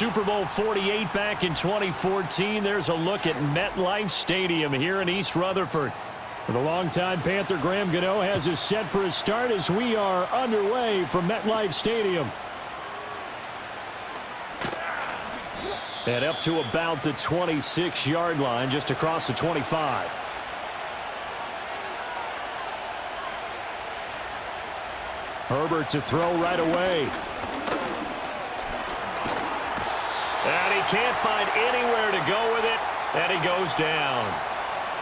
Super Bowl 48 back in 2014. There's a look at MetLife Stadium here in East Rutherford. For the longtime Panther, Graham Gano has us set for a start as we are underway from MetLife Stadium. And up to about the 26-yard line, just across the 25. Herbert to throw right away. And he can't find anywhere to go with it, and he goes down.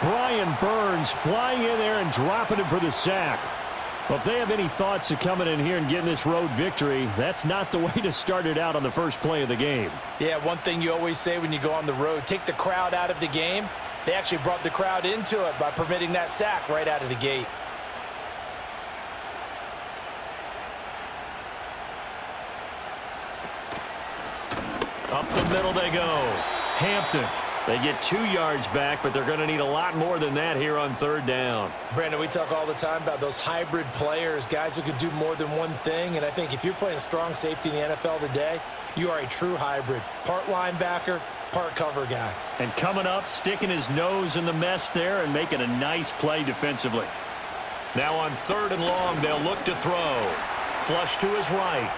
Brian Burns flying in there and dropping him for the sack. Well, if they have any thoughts of coming in here and getting this road victory, that's not the way to start it out on the first play of the game. Yeah, one thing you always say when you go on the road, take the crowd out of the game. They actually brought the crowd into it by permitting that sack right out of the gate. Up the middle they go. Hampton. They get 2 yards back, but they're going to need a lot more than that here on third down. Brandon, we talk all the time about those hybrid players, guys who can do more than one thing. And I think if you're playing strong safety in the NFL today, you are a true hybrid. Part linebacker, part cover guy. And coming up, sticking his nose in the mess there and making a nice play defensively. Now on third and long, they'll look to throw. Flush to his right.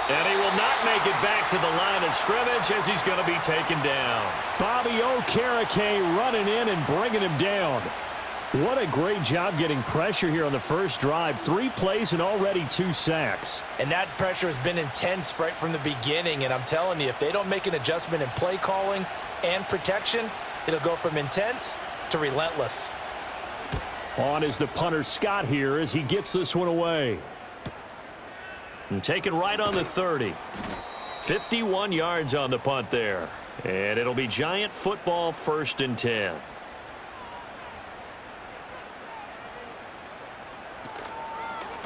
And he will not make it back to the line of scrimmage as he's going to be taken down. Bobby Okereke running in and bringing him down. What a great job getting pressure here on the first drive. 3 plays and already 2 sacks. And that pressure has been intense right from the beginning. And I'm telling you, if they don't make an adjustment in play calling and protection, it'll go from intense to relentless. On is the punter Scott here as he gets this one away. And taken right on the 30. 51 yards on the punt there. And it'll be Giant football, 1st and 10.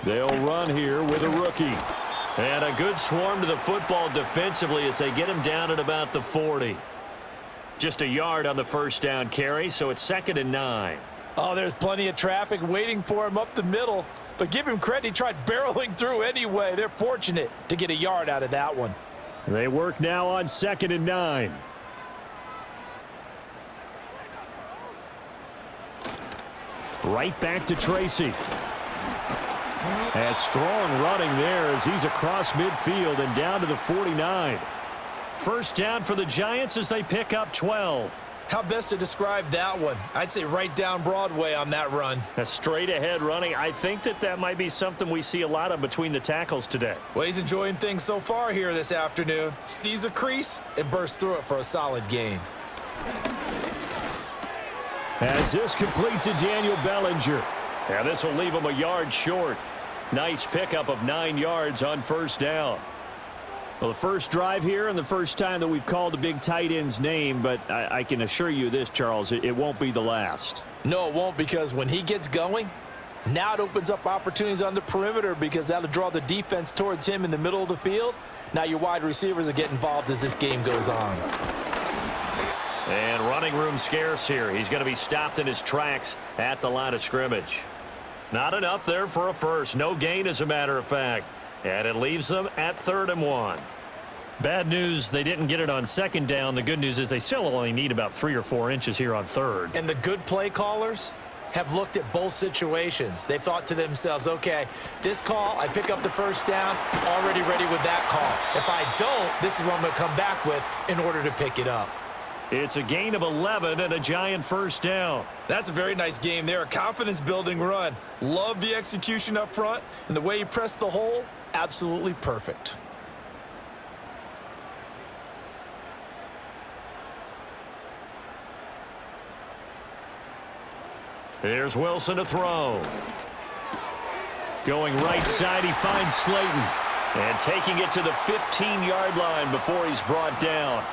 They'll run here with a rookie. And a good swarm to the football defensively as they get him down at about the 40. Just a yard on the first down carry, so it's 2nd and 9. Oh, there's plenty of traffic waiting for him up the middle. But give him credit, he tried barreling through anyway. They're fortunate to get a yard out of that one. They work now on 2nd and 9. Right back to Tracy. And strong running there as he's across midfield and down to the 49. First down for the Giants as they pick up 12. How best to describe that one? I'd say right down Broadway on that run. A straight ahead running. I think that might be something we see a lot of between the tackles today. Well, he's enjoying things so far here this afternoon. Sees a crease and bursts through it for a solid gain. As this complete to Daniel Bellinger. Yeah, this will leave him a yard short. Nice pickup of 9 yards on first down. Well, the first drive here and the first time that we've called a big tight end's name, but I can assure you this, Charles, it won't be the last. No, it won't, because when he gets going, now it opens up opportunities on the perimeter because that'll draw the defense towards him in the middle of the field. Now your wide receivers will get involved as this game goes on. And running room scarce here. He's going to be stopped in his tracks at the line of scrimmage. Not enough there for a first. No gain, as a matter of fact. And it leaves them at 3rd and 1. Bad news, they didn't get it on 2nd down. The good news is they still only need about 3 or 4 inches here on 3rd. And the good play callers have looked at both situations. They thought to themselves, okay, this call, I pick up the first down, already ready with that call. If I don't, this is what I'm going to come back with in order to pick it up. It's a gain of 11 and a Giant first down. That's a very nice game there. A confidence-building run. Love the execution up front, and the way he pressed the hole, absolutely perfect. Here's Wilson to throw. Going right side, he finds Slayton. And taking it to the 15-yard line before he's brought down.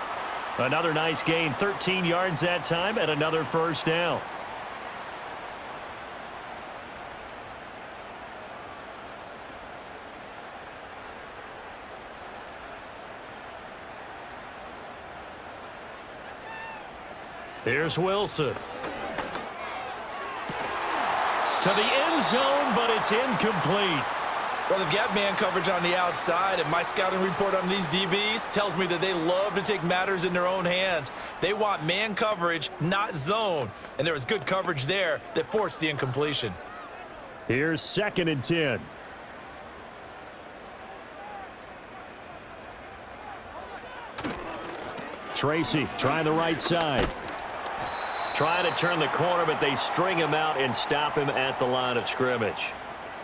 Another nice gain, 13 yards that time, and another first down. Here's Wilson. To the end zone, but it's incomplete. Well, they've got man coverage on the outside, and my scouting report on these DBs tells me that they love to take matters in their own hands. They want man coverage, not zone. And there was good coverage there that forced the incompletion. Here's 2nd and 10. Tracy trying the right side. Trying to turn the corner, but they string him out and stop him at the line of scrimmage.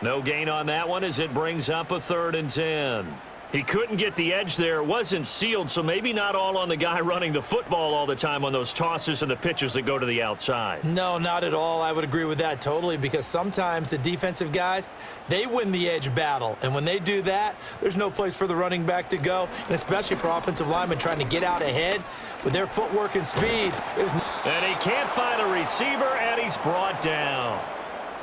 No gain on that one as it brings up a 3rd and 10. He couldn't get the edge there. It wasn't sealed, so maybe not all on the guy running the football all the time on those tosses and the pitches that go to the outside. No, not at all. I would agree with that totally, because sometimes the defensive guys, they win the edge battle. And when they do that, there's no place for the running back to go, and especially for offensive linemen trying to get out ahead with their footwork and speed. And he can't find a receiver, and he's brought down.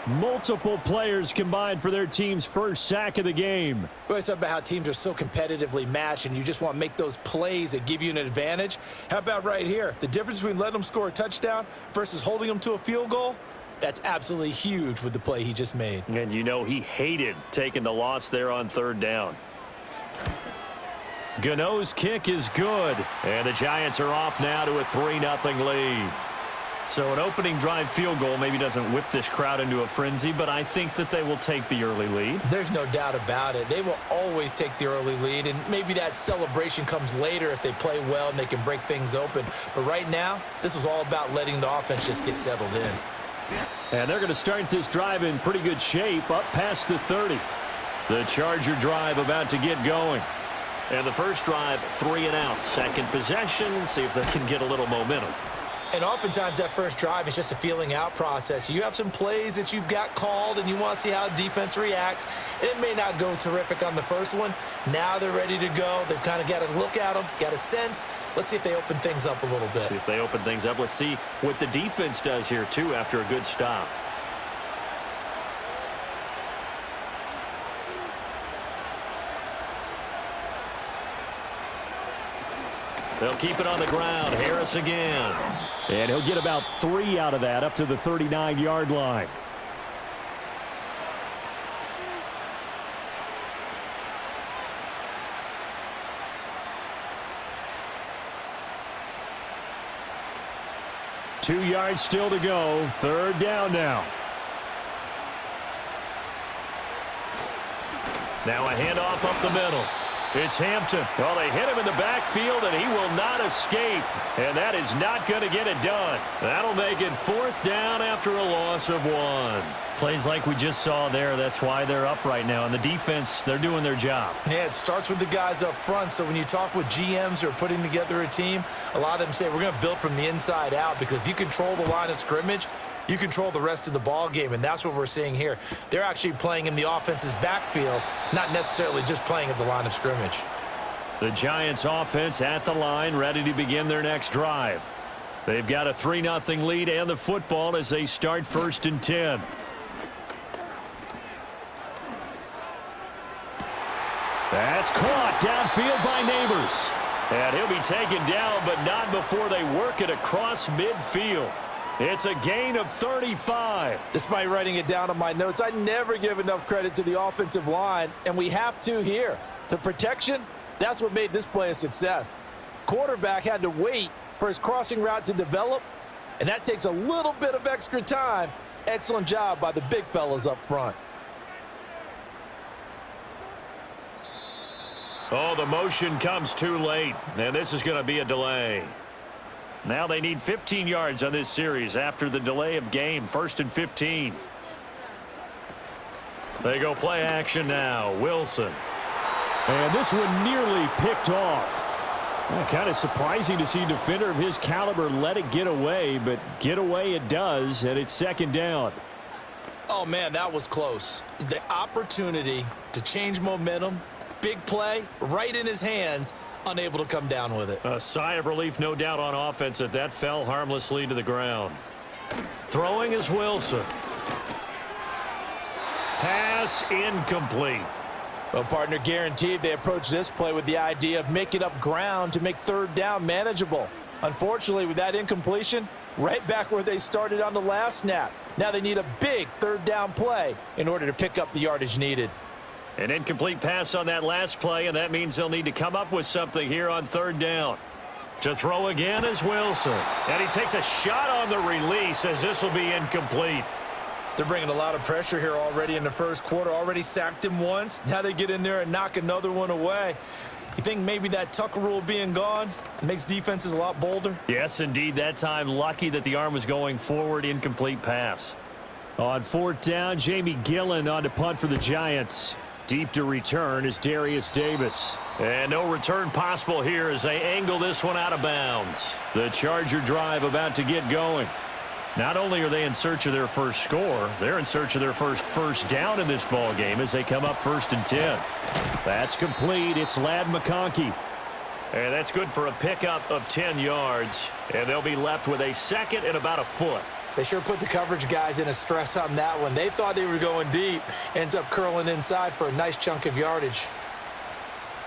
Multiple players combined for their team's first sack of the game. We always talk about how teams are so competitively matched, and you just want to make those plays that give you an advantage. How about right here? The difference between letting them score a touchdown versus holding them to a field goal, that's absolutely huge with the play he just made. And you know he hated taking the loss there on 3rd down. Gano's kick is good, and the Giants are off now to a 3-0 lead. So an opening drive field goal maybe doesn't whip this crowd into a frenzy, but I think that they will take the early lead. There's no doubt about it. They will always take the early lead, and maybe that celebration comes later if they play well and they can break things open. But right now, this was all about letting the offense just get settled in. And they're going to start this drive in pretty good shape up past the 30. The Charger drive about to get going. And the first drive, 3 and out. Second possession, see if they can get a little momentum. And oftentimes that first drive is just a feeling out process. You have some plays that you've got called and you want to see how defense reacts. It may not go terrific on the first one. Now they're ready to go. They've kind of got to look at them, got a sense. Let's see if they open things up a little bit. See if they open things up. Let's see what the defense does here, too, after a good stop. They'll keep it on the ground. Harris again. And he'll get about 3 out of that up to the 39-yard line. Two yards still to go. 3rd down now. Now a handoff up the middle. It's Hampton. Well, they hit him in the backfield, and he will not escape. And that is not going to get it done. That'll make it 4th down after a loss of 1. Plays like we just saw there. That's why they're up right now. And the defense, they're doing their job. Yeah, it starts with the guys up front. So when you talk with GMs who are putting together a team, a lot of them say we're going to build from the inside out, because if you control the line of scrimmage, you control the rest of the ball game, and that's what we're seeing here. They're actually playing in the offense's backfield, not necessarily just playing at the line of scrimmage. The Giants offense at the line, ready to begin their next drive. They've got a 3-0 lead and the football as they start 1st and 10. That's caught downfield by Neighbors. And he'll be taken down, but not before they work it across midfield. It's a gain of 35. Despite writing it down on my notes, I never give enough credit to the offensive line, and we have to here. The protection, that's what made this play a success. Quarterback had to wait for his crossing route to develop, and that takes a little bit of extra time. Excellent job by the big fellas up front. Oh, the motion comes too late, and this is going to be a delay. Now they need 15 yards on this series after the delay of game. 1st and 15. They go play action now. Wilson. And this one nearly picked off. Well, kind of surprising to see a defender of his caliber let it get away, but get away it does, and it's 2nd down. Oh, man, that was close. The opportunity to change momentum, big play, right in his hands, unable to come down with it. A sigh of relief, no doubt, on offense that that fell harmlessly to the ground. Throwing is Wilson. Pass incomplete. Well, partner, guaranteed they approach this play with the idea of making up ground to make 3rd down manageable. Unfortunately, with that incompletion, right back where they started on the last snap. Now they need a big 3rd down play in order to pick up the yardage needed. An incomplete pass on that last play, and that means they'll need to come up with something here on third down. To throw again is Wilson. And he takes a shot on the release as this will be incomplete. They're bringing a lot of pressure here already in the first quarter. Already sacked him once. Now they get in there and knock another one away. You think maybe that Tucker rule being gone makes defenses a lot bolder? Yes, indeed. That time, lucky that the arm was going forward. Incomplete pass. On fourth down, Jamie Gillen on to punt for the Giants. Deep to return is Darius Davis. And no return possible here as they angle this one out of bounds. The Charger drive about to get going. Not only are they in search of their first score, they're in search of their first down in this ball game as they come up 1st and 10. That's complete. It's Ladd McConkey. And that's good for a pickup of 10 yards. And they'll be left with a second and about a foot. They sure put the coverage guys in a stress on that one. They thought they were going deep. Ends up curling inside for a nice chunk of yardage.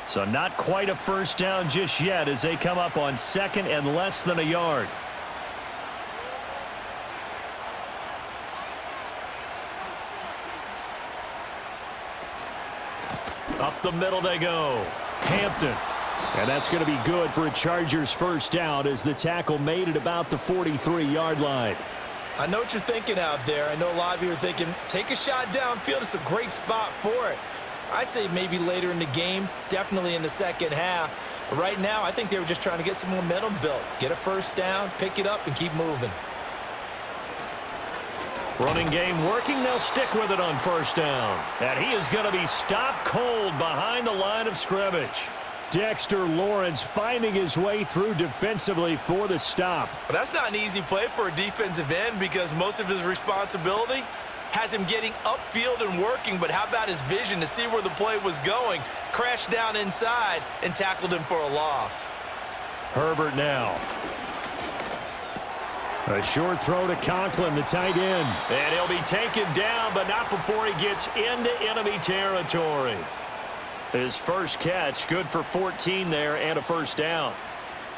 So not quite a first down just yet as they come up on second and less than a yard. Up the middle they go. Hampton. And that's going to be good for a Chargers first down as the tackle made it about the 43-yard line. I know what you're thinking out there. I know a lot of you are thinking, take a shot downfield. It's a great spot for it. I'd say maybe later in the game, definitely in the second half. But right now, I think they were just trying to get some momentum built. Get a first down, pick it up, and keep moving. Running game working. They'll stick with it on first down. And he is going to be stopped cold behind the line of scrimmage. Dexter Lawrence finding his way through defensively for the stop. But that's not an easy play for a defensive end because most of his responsibility has him getting upfield and working. But how about his vision to see where the play was going? Crashed down inside and tackled him for a loss. Herbert now. A short throw to Conklin, the tight end. And he'll be taken down, but not before he gets into enemy territory. His first catch, good for 14 there and a first down.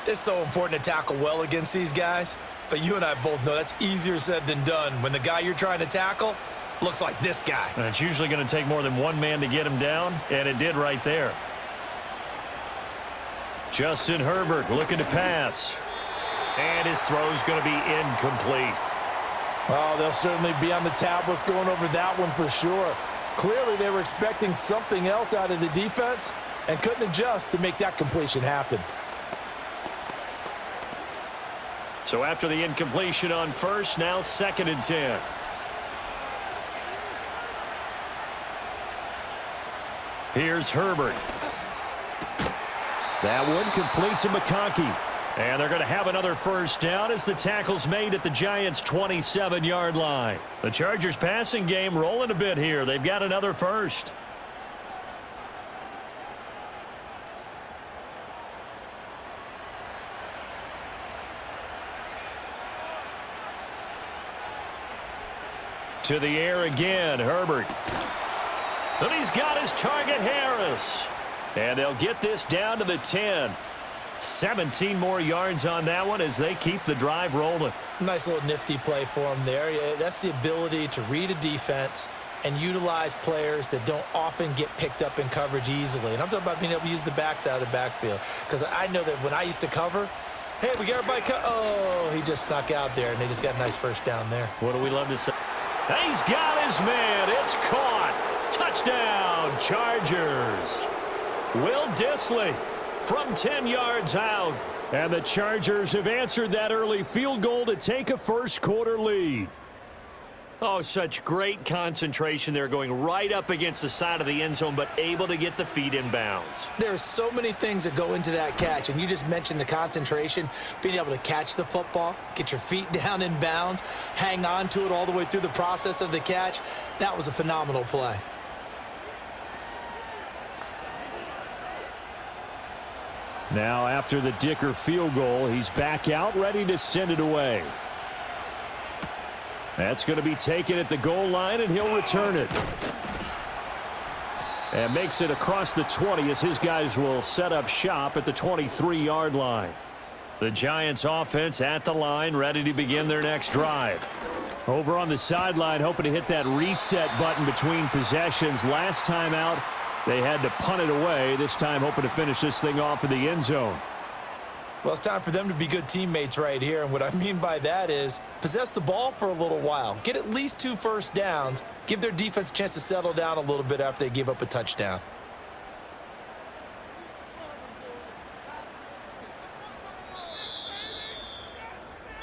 It's so important to tackle well against these guys, but you and I both know that's easier said than done when the guy you're trying to tackle looks like this guy. And it's usually going to take more than one man to get him down, and it did right there. Justin Herbert looking to pass. And his throw's going to be incomplete. Well, they'll certainly be on the tablets going over that one for sure. Clearly, they were expecting something else out of the defense and couldn't adjust to make that completion happen. So after the incompletion on first, now 2nd and 10. Here's Herbert. That one complete to McConkey. And they're going to have another first down as the tackle's made at the Giants' 27-yard line. The Chargers passing game rolling a bit here. They've got another first. To the air again, Herbert. And he's got his target, Harris. And they'll get this down to the 10. 17 more yards on that one as they keep the drive rolling. Nice little nifty play for him there. That's the ability to read a defense and utilize players that don't often get picked up in coverage easily. And I'm talking about being able to use the backside of the backfield. Because I know that when I used to cover, hey, we got everybody cut. Oh, he just snuck out there, and they just got a nice first down there. What do we love to say? He's got his man. It's caught. Touchdown, Chargers. Will Dissly from 10 yards out. And the Chargers have answered that early field goal to take a first-quarter lead. Oh, such great concentration there, going right up against the side of the end zone, but able to get the feet in bounds. There's so many things that go into that catch, and you just mentioned the concentration, being able to catch the football, get your feet down in bounds, hang on to it all the way through the process of the catch. That was a phenomenal play. Now, after the Dicker field goal, he's back out, ready to send it away. That's going to be taken at the goal line, and he'll return it. And makes it across the 20 as his guys will set up shop at the 23-yard line. The Giants offense at the line, ready to begin their next drive. Over on the sideline, hoping to hit that reset button between possessions. Last time out, They had to punt it away, this time hoping to finish this thing off in the end zone. Well, it's time for them to be good teammates right here, and what I mean by that is possess the ball for a little while, get at least 2 first downs, give their defense a chance to settle down a little bit after they give up a touchdown.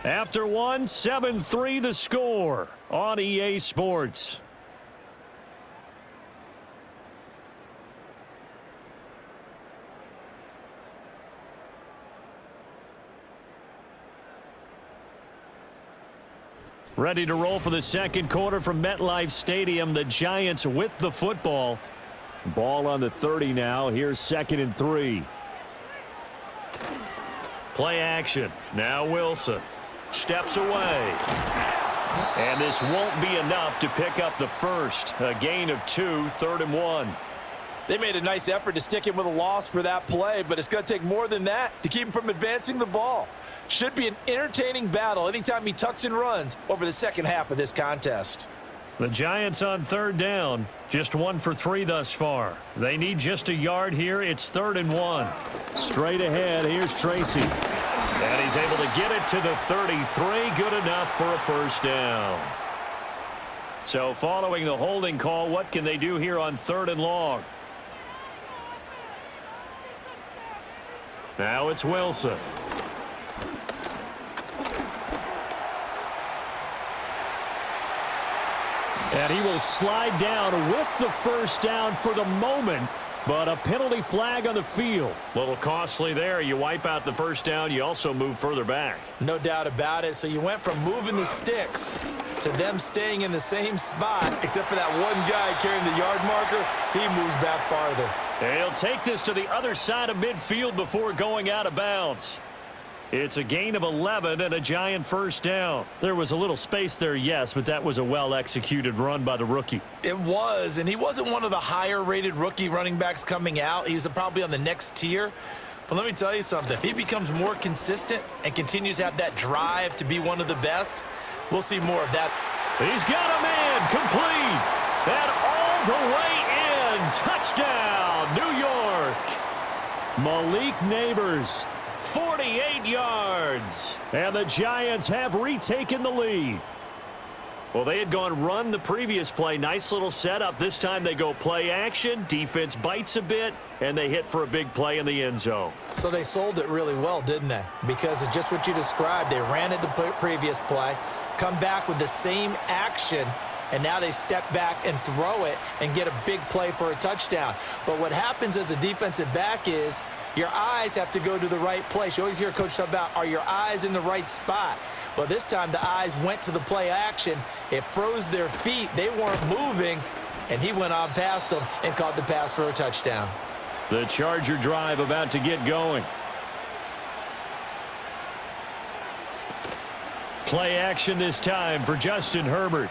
After one, 7-3 the score on EA Sports. Ready to roll for the second quarter from MetLife Stadium. The Giants with the football. Ball on the 30 now. Here's 2nd and 3. Play action. Now Wilson steps away. And this won't be enough to pick up the first. A gain of 2, 3rd and 1. They made a nice effort to stick him with a loss for that play, but it's going to take more than that to keep him from advancing the ball. Should be an entertaining battle anytime he tucks and runs over the second half of this contest. The Giants on 3rd down. Just 1 for 3 thus far. They need just a yard here. It's 3rd and 1. Straight ahead, here's Tracy. And he's able to get it to the 33. Good enough for a first down. So following the holding call, what can they do here on 3rd and long? Now it's Wilson. And he will slide down with the first down for the moment, but a penalty flag on the field. A little costly there. You wipe out the first down. You also move further back. No doubt about it. So you went from moving the sticks to them staying in the same spot, except for that one guy carrying the yard marker. He moves back farther. He'll take this to the other side of midfield before going out of bounds. It's a gain of 11 and a Giant first down. There was a little space there, yes, but that was a well-executed run by the rookie. It was, and he wasn't one of the higher-rated rookie running backs coming out. He's probably on the next tier. But let me tell you something. If he becomes more consistent and continues to have that drive to be one of the best, we'll see more of that. He's got a man complete. And all the way in. Touchdown, New York. Malik Neighbors. 48 yards. And the Giants have retaken the lead. Well, they had gone run the previous play. Nice little setup. This time they go play action. Defense bites a bit, and they hit for a big play in the end zone. So they sold it really well, didn't they? Because of just what you described. They ran it the previous play, come back with the same action, and now they step back and throw it and get a big play for a touchdown. But what happens as a defensive back is your eyes have to go to the right place. You always hear Coach talk about, are your eyes in the right spot? Well, this time the eyes went to the play action. It froze their feet. They weren't moving, and he went on past them and caught the pass for a touchdown. The Charger drive about to get going. Play action this time for Justin Herbert.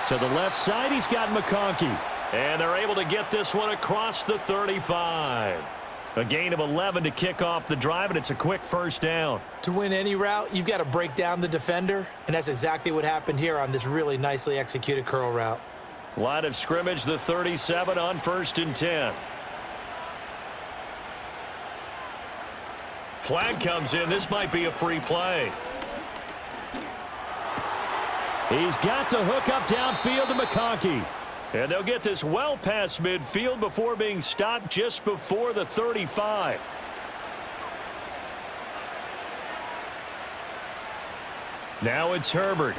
To the left side, he's got McConkey. And they're able to get this one across the 35. A gain of 11 to kick off the drive, and it's a quick first down. To win any route, you've got to break down the defender, and that's exactly what happened here on this really nicely executed curl route. Line of scrimmage, the 37 on 1st and 10. Flag comes in. This might be a free play. He's got the hook up downfield to McConkey. And they'll get this well past midfield before being stopped just before the 35. Now it's Herbert.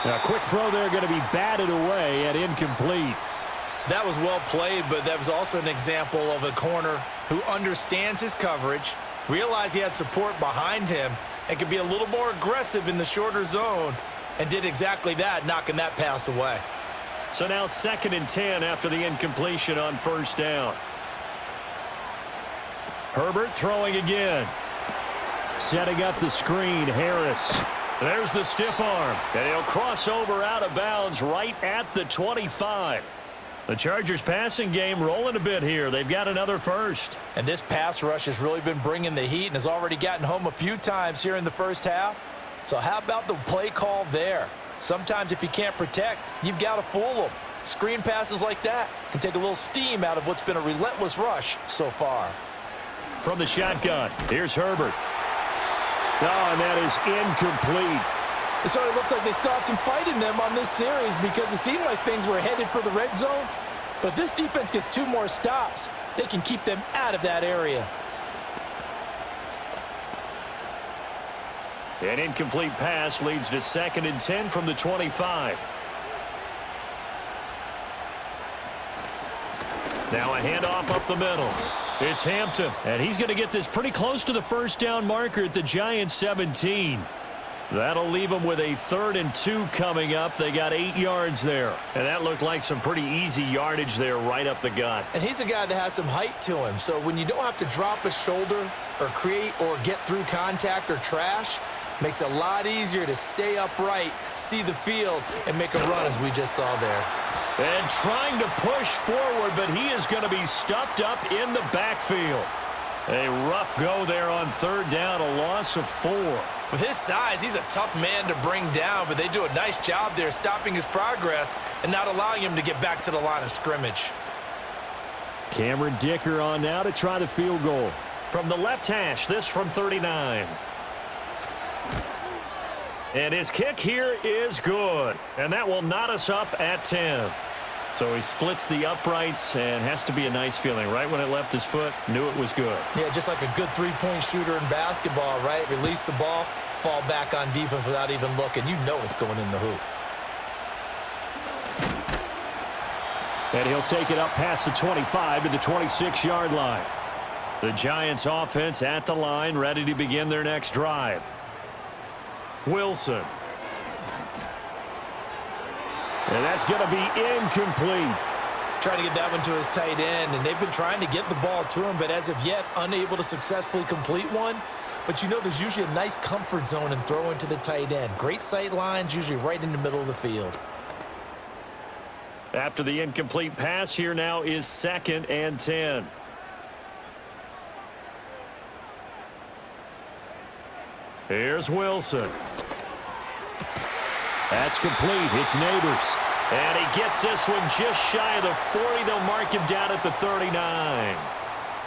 Now, quick throw there going to be batted away and incomplete. That was well played, but that was also an example of a corner who understands his coverage, realized he had support behind him, and could be a little more aggressive in the shorter zone, and did exactly that, knocking that pass away. So now 2nd and 10 after the incompletion on first down. Herbert throwing again. Setting up the screen, Harris. There's the stiff arm, and he'll cross over out of bounds right at the 25. The Chargers passing game rolling a bit here. They've got another first. And this pass rush has really been bringing the heat and has already gotten home a few times here in the first half. So how about the play call there? Sometimes if you can't protect, you've got to fool them. Screen passes like that can take a little steam out of what's been a relentless rush so far. From the shotgun, here's Herbert. Oh, and that is incomplete. It sort of looks like they stopped some fight in them on this series because it seemed like things were headed for the red zone. But if this defense gets 2 more stops, they can keep them out of that area. An incomplete pass leads to 2nd and 10 from the 25. Now a handoff up the middle. It's Hampton, and he's going to get this pretty close to the first down marker at the Giants' 17. That'll leave them with a 3rd and 2 coming up. They got 8 yards there, and that looked like some pretty easy yardage there right up the gut. And he's a guy that has some height to him, so when you don't have to drop a shoulder or create or get through contact or trash, makes it a lot easier to stay upright, see the field, and make a run as we just saw there. And trying to push forward, but he is going to be stuffed up in the backfield. A rough go there on 3rd down, a loss of 4. With his size, he's a tough man to bring down, but they do a nice job there stopping his progress and not allowing him to get back to the line of scrimmage. Cameron Dicker on now to try the field goal. From the left hash, this from 39. And his kick here is good. And that will knot us up at 10. So he splits the uprights and has to be a nice feeling. Right when it left his foot, knew it was good. Yeah, just like a good three-point shooter in basketball, right? Release the ball, fall back on defense without even looking. You know it's going in the hoop. And he'll take it up past the 25 to the 26-yard line. The Giants offense at the line, ready to begin their next drive. Wilson. And that's going to be incomplete. Trying to get that one to his tight end, and they've been trying to get the ball to him, but as of yet, unable to successfully complete one. But you know there's usually a nice comfort zone in throwing to the tight end. Great sight lines, usually right in the middle of the field. After the incomplete pass, here now is 2nd and 10. Here's Wilson. That's complete. It's Neighbors. And he gets this one just shy of the 40. They'll mark him down at the 39.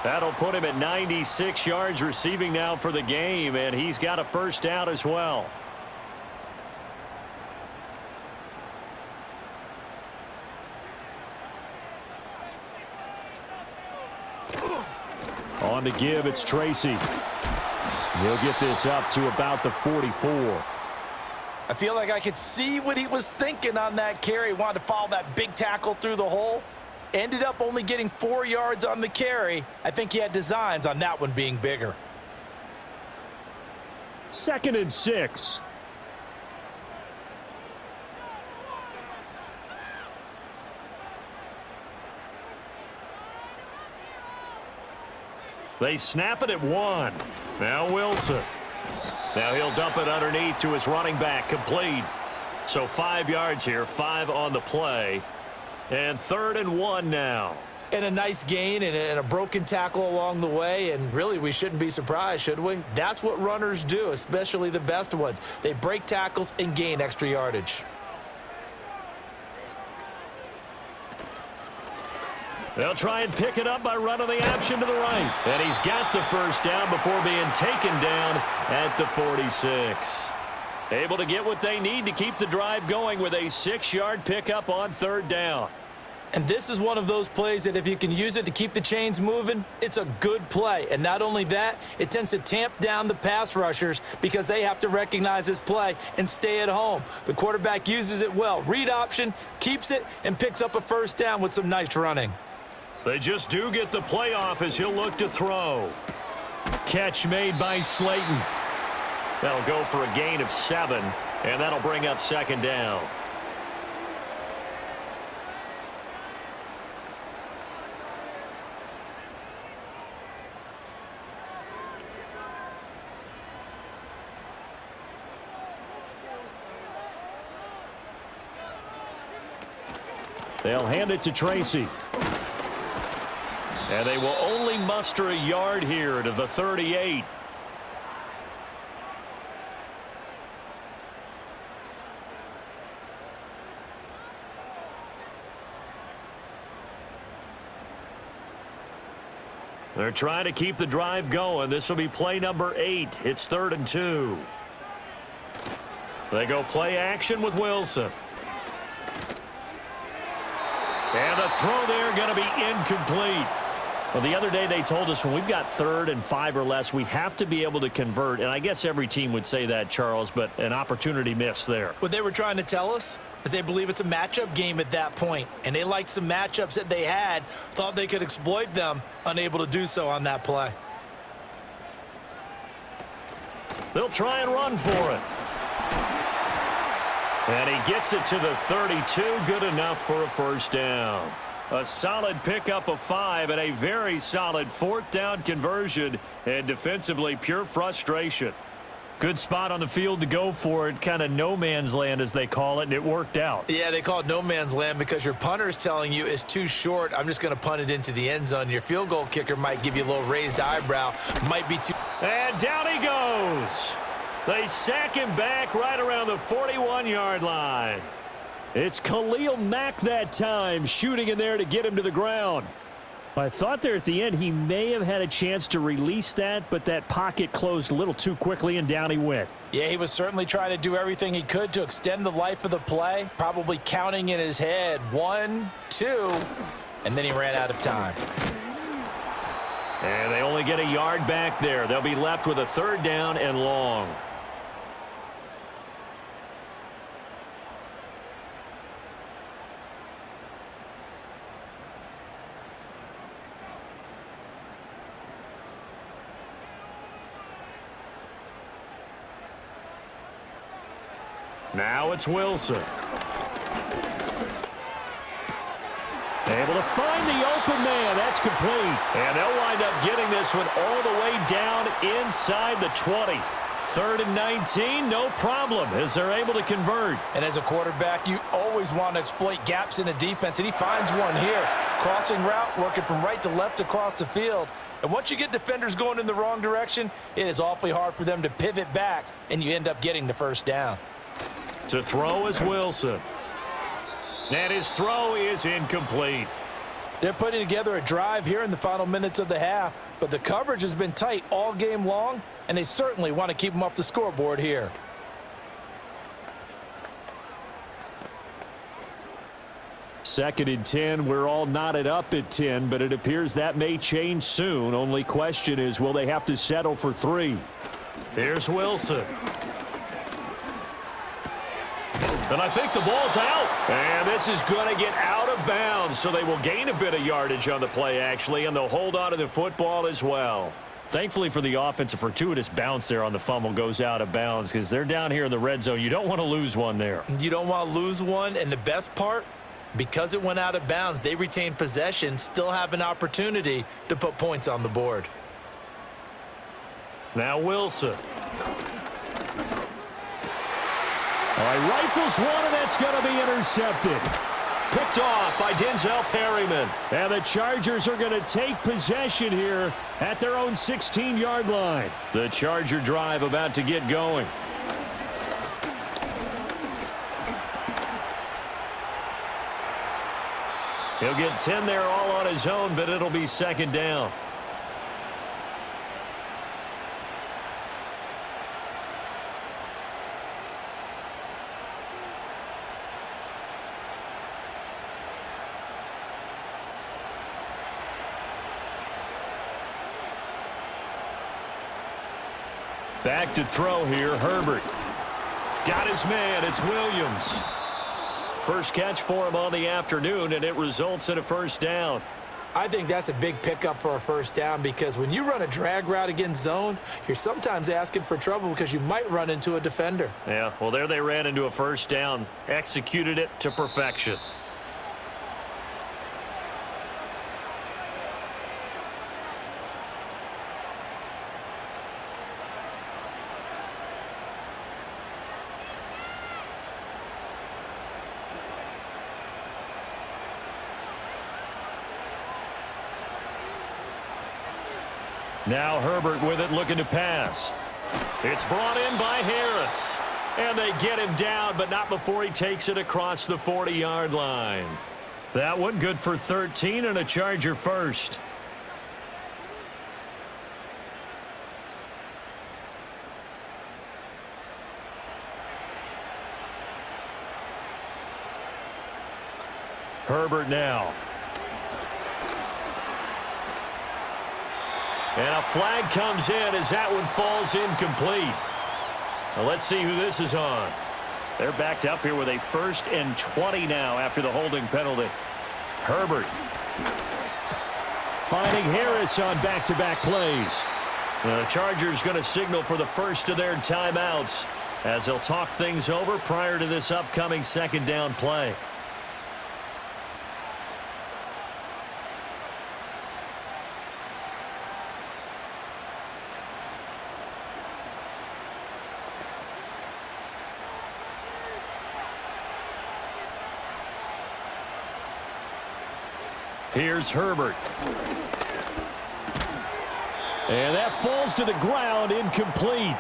That'll put him at 96 yards receiving now for the game, and he's got a first down as well. On the give, it's Tracy. He'll get this up to about the 44. I feel like I could see what he was thinking on that carry. Wanted to follow that big tackle through the hole. Ended up only getting 4 yards on the carry. I think he had designs on that one being bigger. 2nd and 6. They snap it at 1. Now Wilson. Now he'll dump it underneath to his running back, complete. So 5 yards here, 5 on the play. And 3rd and 1 now. And a nice gain and a broken tackle along the way, and really we shouldn't be surprised, should we? That's what runners do, especially the best ones. They break tackles and gain extra yardage. They'll try and pick it up by running the option to the right. And he's got the first down before being taken down at the 46. Able to get what they need to keep the drive going with a 6-yard pickup on 3rd down. And this is one of those plays that if you can use it to keep the chains moving, it's a good play. And not only that, it tends to tamp down the pass rushers because they have to recognize this play and stay at home. The quarterback uses it well. Read option, keeps it, and picks up a first down with some nice running. They just do get the play off as he'll look to throw. Catch made by Slayton. That'll go for a gain of 7, and that'll bring up 2nd down. They'll hand it to Tracy. And they will only muster a yard here to the 38. They're trying to keep the drive going. This will be play number 8. It's 3rd and 2. They go play action with Wilson. And the throw there going to be incomplete. Well, the other day they told us when we've got 3rd and 5 or less, we have to be able to convert. And I guess every team would say that, Charles, but an opportunity missed there. What they were trying to tell us is they believe it's a matchup game at that point, and they liked some matchups that they had, thought they could exploit them, unable to do so on that play. They'll try and run for it. And he gets it to the 32, good enough for a first down. A solid pickup of 5 and a very solid 4th down conversion, and defensively pure frustration. Good spot on the field to go for it, kind of no man's land as they call it, and it worked out. Yeah, they call it no man's land because your punter is telling you it's too short. I'm just going to punt it into the end zone. Your field goal kicker might give you a little raised eyebrow, might be too. And down he goes. They sack him back right around the 41-yard line. It's Khalil Mack that time, shooting in there to get him to the ground. I thought there at the end he may have had a chance to release that, but that pocket closed a little too quickly, and down he went. Yeah, he was certainly trying to do everything he could to extend the life of the play, probably counting in his head 1, 2, and then he ran out of time. And they only get a yard back there. They'll be left with a 3rd down and long. Now it's Wilson. Able to find the open man. That's complete. And they'll wind up getting this one all the way down inside the 20. 3rd and 19, no problem, as they're able to convert. And as a quarterback, you always want to exploit gaps in a defense, and he finds one here. Crossing route, working from right to left across the field. And once you get defenders going in the wrong direction, it is awfully hard for them to pivot back, and you end up getting the first down. To throw is Wilson. And his throw is incomplete. They're putting together a drive here in the final minutes of the half, but the coverage has been tight all game long, and they certainly want to keep them off the scoreboard here. Second and 10, we're all knotted up at 10, but it appears that may change soon. Only question is, will they have to settle for 3? Here's Wilson. And I think the ball's out. And this is going to get out of bounds, so they will gain a bit of yardage on the play, actually, and they'll hold on to the football as well. Thankfully for the offense, a fortuitous bounce there on the fumble goes out of bounds because they're down here in the red zone. You don't want to lose one there. You don't want to lose one, and the best part, because it went out of bounds, they retain possession, still have an opportunity to put points on the board. Now Wilson. All right, rifles one, and that's going to be intercepted. Picked off by Denzel Perryman. And the Chargers are going to take possession here at their own 16-yard line. The Charger drive about to get going. He'll get 10 there all on his own, but it'll be 2nd down. Back to throw here, Herbert. Got his man, it's Williams. First catch for him on the afternoon, and it results in a first down. I think that's a big pickup for a first down because when you run a drag route against zone, you're sometimes asking for trouble because you might run into a defender. Yeah, well, there they ran into a first down, executed it to perfection. Now Herbert with it, looking to pass. It's brought in by Harris. And they get him down, but not before he takes it across the 40-yard line. That one good for 13 and a Charger first. Herbert now. And a flag comes in as that one falls incomplete. Well, let's see who this is on. They're backed up here with a 1st and 20 now after the holding penalty. Herbert. Finding Harris on back-to-back plays. Now, the Chargers going to signal for the first of their timeouts as they'll talk things over prior to this upcoming 2nd down play. Here's Herbert. And that falls to the ground, incomplete.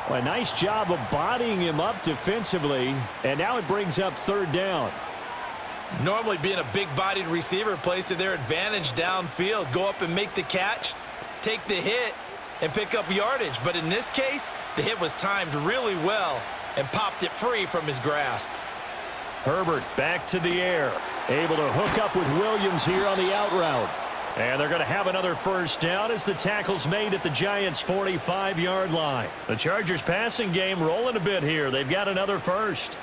Well, a nice job of bodying him up defensively, and now it brings up 3rd down. Normally being a big-bodied receiver plays to their advantage downfield. Go up and make the catch, take the hit, and pick up yardage. But in this case, the hit was timed really well and popped it free from his grasp. Herbert back to the air. Able to hook up with Williams here on the out route. And they're going to have another 1st down as the tackle's made at the Giants' 45-yard line. The Chargers passing game rolling a bit here. They've got another 1st.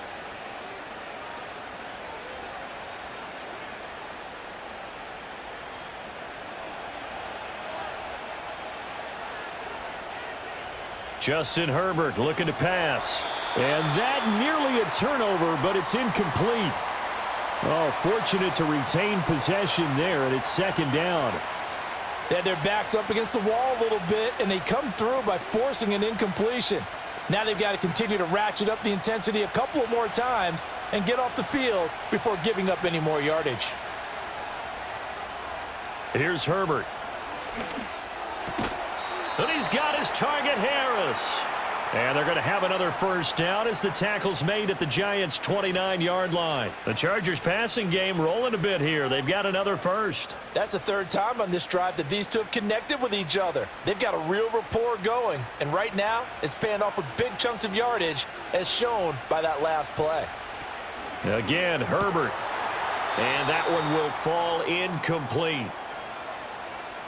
Justin Herbert looking to pass. And that nearly a turnover, but it's incomplete. Oh, fortunate to retain possession there, and it's 2nd down. They had their backs up against the wall a little bit, and they come through by forcing an incompletion. Now they've got to continue to ratchet up the intensity a couple of more times and get off the field before giving up any more yardage. Here's Herbert. And he's got his target, Harris. And they're going to have another 1st down as the tackle's made at the Giants' 29-yard line. The Chargers passing game rolling a bit here. They've got another 1st. That's the 3rd time on this drive that these two have connected with each other. They've got a real rapport going. And right now, it's paying off with big chunks of yardage as shown by that last play. Again, Herbert. And that one will fall incomplete.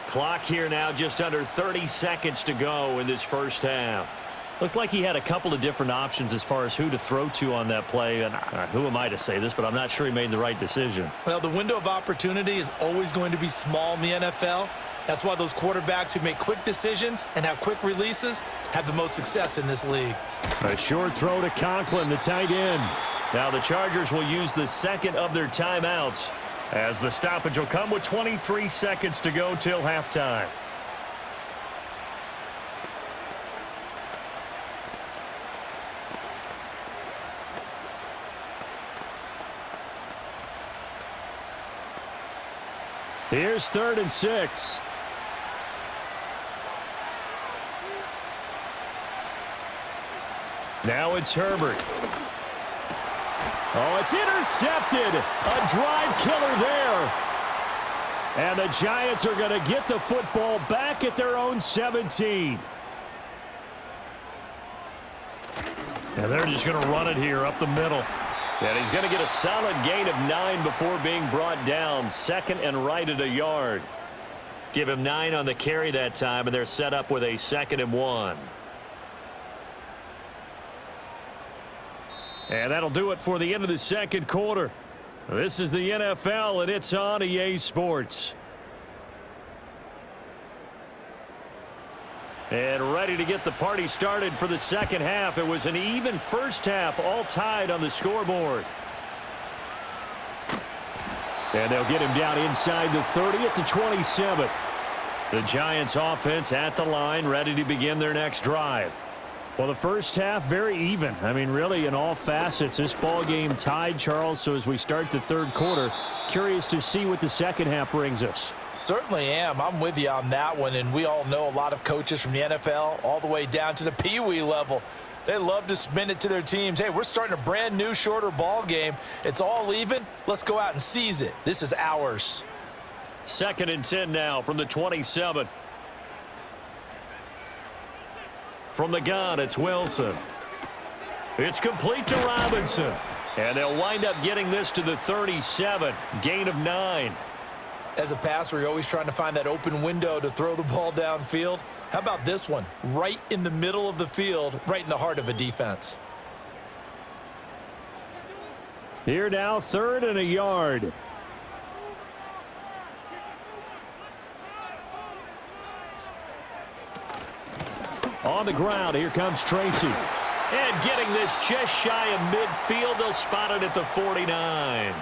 Clock here now just under 30 seconds to go in this 1st half. Looked like he had a couple of different options as far as who to throw to on that play. And who am I to say this, but I'm not sure he made the right decision. Well, the window of opportunity is always going to be small in the NFL. That's why those quarterbacks who make quick decisions and have quick releases have the most success in this league. A short throw to Conklin, the tight end. Now the Chargers will use the 2nd of their timeouts as the stoppage will come with 23 seconds to go till halftime. Here's 3rd and 6. Now it's Herbert. Oh, it's intercepted. A drive killer there. And the Giants are going to get the football back at their own 17. And they're just going to run it here up the middle. And he's going to get a solid gain of 9 before being brought down. 2nd and right at a yard. Give him 9 on the carry that time, and they're set up with a 2nd and 1. And that'll do it for the end of the 2nd quarter. This is the NFL, and it's on EA Sports. And ready to get the party started for the 2nd half. It was an even 1st half, all tied on the scoreboard. And they'll get him down inside the 30 at the 27. The Giants offense at the line, ready to begin their next drive. Well, the 1st half, very even. I mean, really, in all facets, this ball game tied, Charles. So as we start the 3rd quarter, curious to see what the 2nd half brings us. Certainly am. I'm with you on that one, and we all know a lot of coaches from the NFL all the way down to the Pee-wee level. They love to spin it to their teams. Hey, we're starting a brand new, shorter ball game. It's all even. Let's go out and seize it. This is ours. 2nd and 10 now from the 27. From the gun, it's Wilson. It's complete to Robinson. And they'll wind up getting this to the 37. Gain of 9. As a passer, you're always trying to find that open window to throw the ball downfield. How about this one? Right in the middle of the field, right in the heart of a defense. Here now, 3rd and a yard. On the ground, here comes Tracy. And getting this just shy of midfield, they'll spot it at the 49.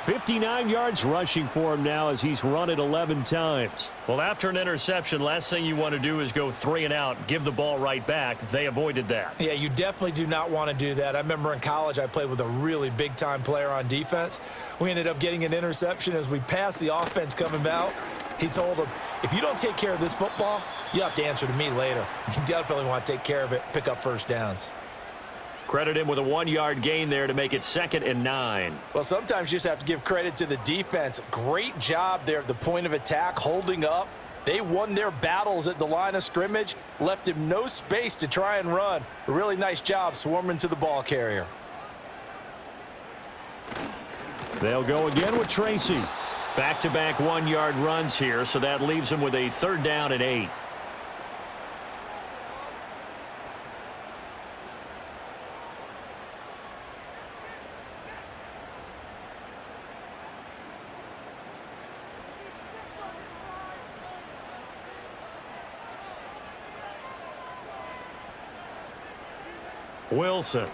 59 yards rushing for him now as he's run it 11 times. Well, after an interception, last thing you want to do is go 3 and out, give the ball right back. They avoided that. Yeah, you definitely do not want to do that. I remember in college I played with a really big-time player on defense. We ended up getting an interception as we passed the offense coming out. He told him, if you don't take care of this football, you have to answer to me later. You definitely want to take care of it, pick up first downs. Credit him with a 1-yard gain there to make it 2nd and 9. Well, sometimes you just have to give credit to the defense. Great job there at the point of attack, holding up. They won their battles at the line of scrimmage, left him no space to try and run. A really nice job swarming to the ball carrier. They'll go again with Tracy. Back-to-back 1-yard runs here, so that leaves him with a 3rd down and 8. Wilson.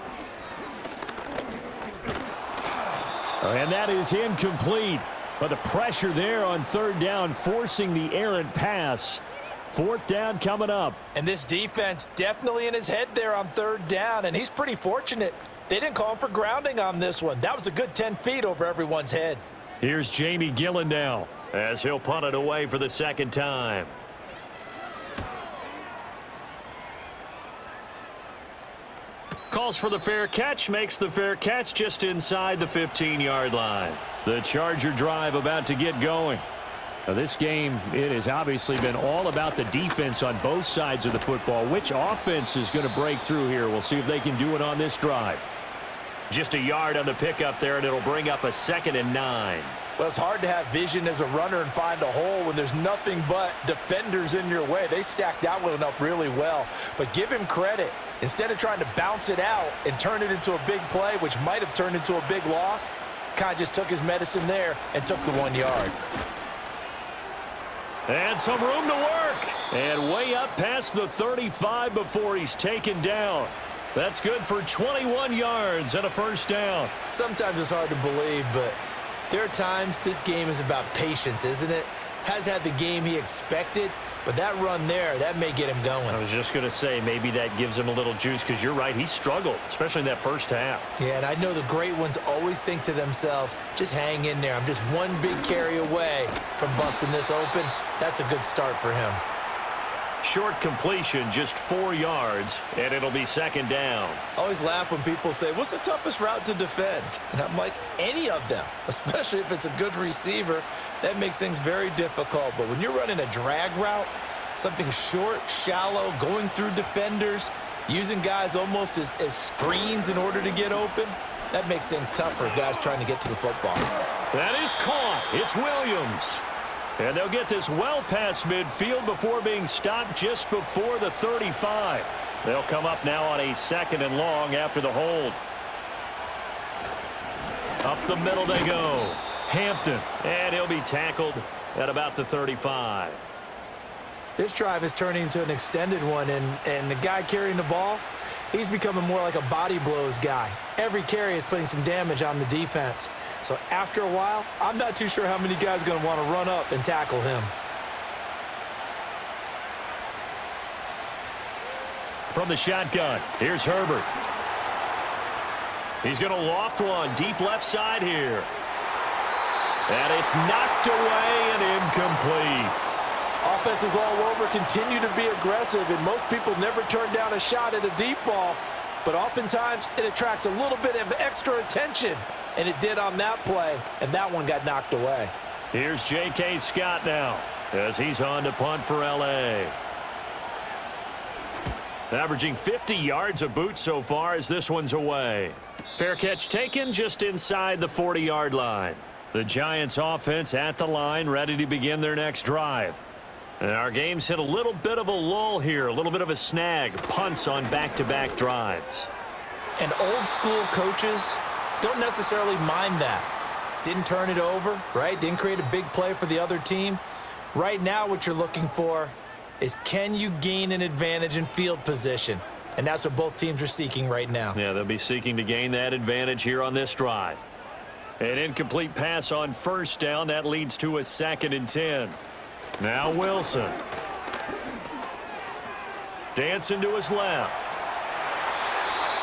And that is incomplete. But the pressure there on 3rd down, forcing the errant pass. 4th down coming up. And this defense definitely in his head there on 3rd down, and he's pretty fortunate. They didn't call him for grounding on this one. That was a good 10 feet over everyone's head. Here's Jamie Gillen now as he'll punt it away for the 2nd time. Calls for the fair catch, makes the fair catch just inside the 15-yard line. The Charger drive about to get going. Now this game, it has obviously been all about the defense on both sides of the football. Which offense is going to break through here? We'll see if they can do it on this drive. Just a yard on the pickup there, and it'll bring up a 2nd and 9. Well, it's hard to have vision as a runner and find a hole when there's nothing but defenders in your way. They stacked that one up really well. But give him credit. Instead of trying to bounce it out and turn it into a big play, which might have turned into a big loss, kind of just took his medicine there and took the 1 yard. And some room to work. And way up past the 35 before he's taken down. That's good for 21 yards and a 1st down. Sometimes it's hard to believe, but there are times this game is about patience, isn't it? Has had the game he expected, but that run there, that may get him going. I was just going to say, maybe that gives him a little juice, because you're right, he struggled, especially in that 1st half. Yeah, and I know the great ones always think to themselves, just hang in there. I'm just one big carry away from busting this open. That's a good start for him. Short completion, just 4 yards, and it'll be 2nd down. I always laugh when people say, what's the toughest route to defend? And I'm like, any of them, especially if it's a good receiver. That makes things very difficult. But when you're running a drag route, something short, shallow, going through defenders, using guys almost as screens in order to get open, that makes things tough for guys trying to get to the football. That is caught. It's Williams. And they'll get this well past midfield before being stopped just before the 35. They'll come up now on a 2nd and long after the hold. Up the middle they go. Hampton. And he'll be tackled at about the 35. This drive is turning into an extended one, and the guy carrying the ball, he's becoming more like a body blows guy. Every carry is putting some damage on the defense. So after a while, I'm not too sure how many guys are going to want to run up and tackle him. From the shotgun, here's Herbert. He's going to loft one deep left side here. And it's knocked away and incomplete. Offenses all over continue to be aggressive, and most people never turn down a shot at a deep ball. But oftentimes, it attracts a little bit of extra attention. And it did on that play, and that one got knocked away. Here's J.K. Scott now as he's on to punt for L.A. Averaging 50 yards a boot so far as this one's away. Fair catch taken just inside the 40-yard line. The Giants offense at the line, ready to begin their next drive. And our game's hit a little bit of a lull here, a little bit of a snag, punts on back-to-back drives. And old school coaches don't necessarily mind that. Didn't turn it over, right? Didn't create a big play for the other team. Right now what you're looking for is, can you gain an advantage in field position? And that's what both teams are seeking right now. Yeah, they'll be seeking to gain that advantage here on this drive. An incomplete pass on first down. That leads to a 2nd and 10. Now Wilson. Dancing to his left.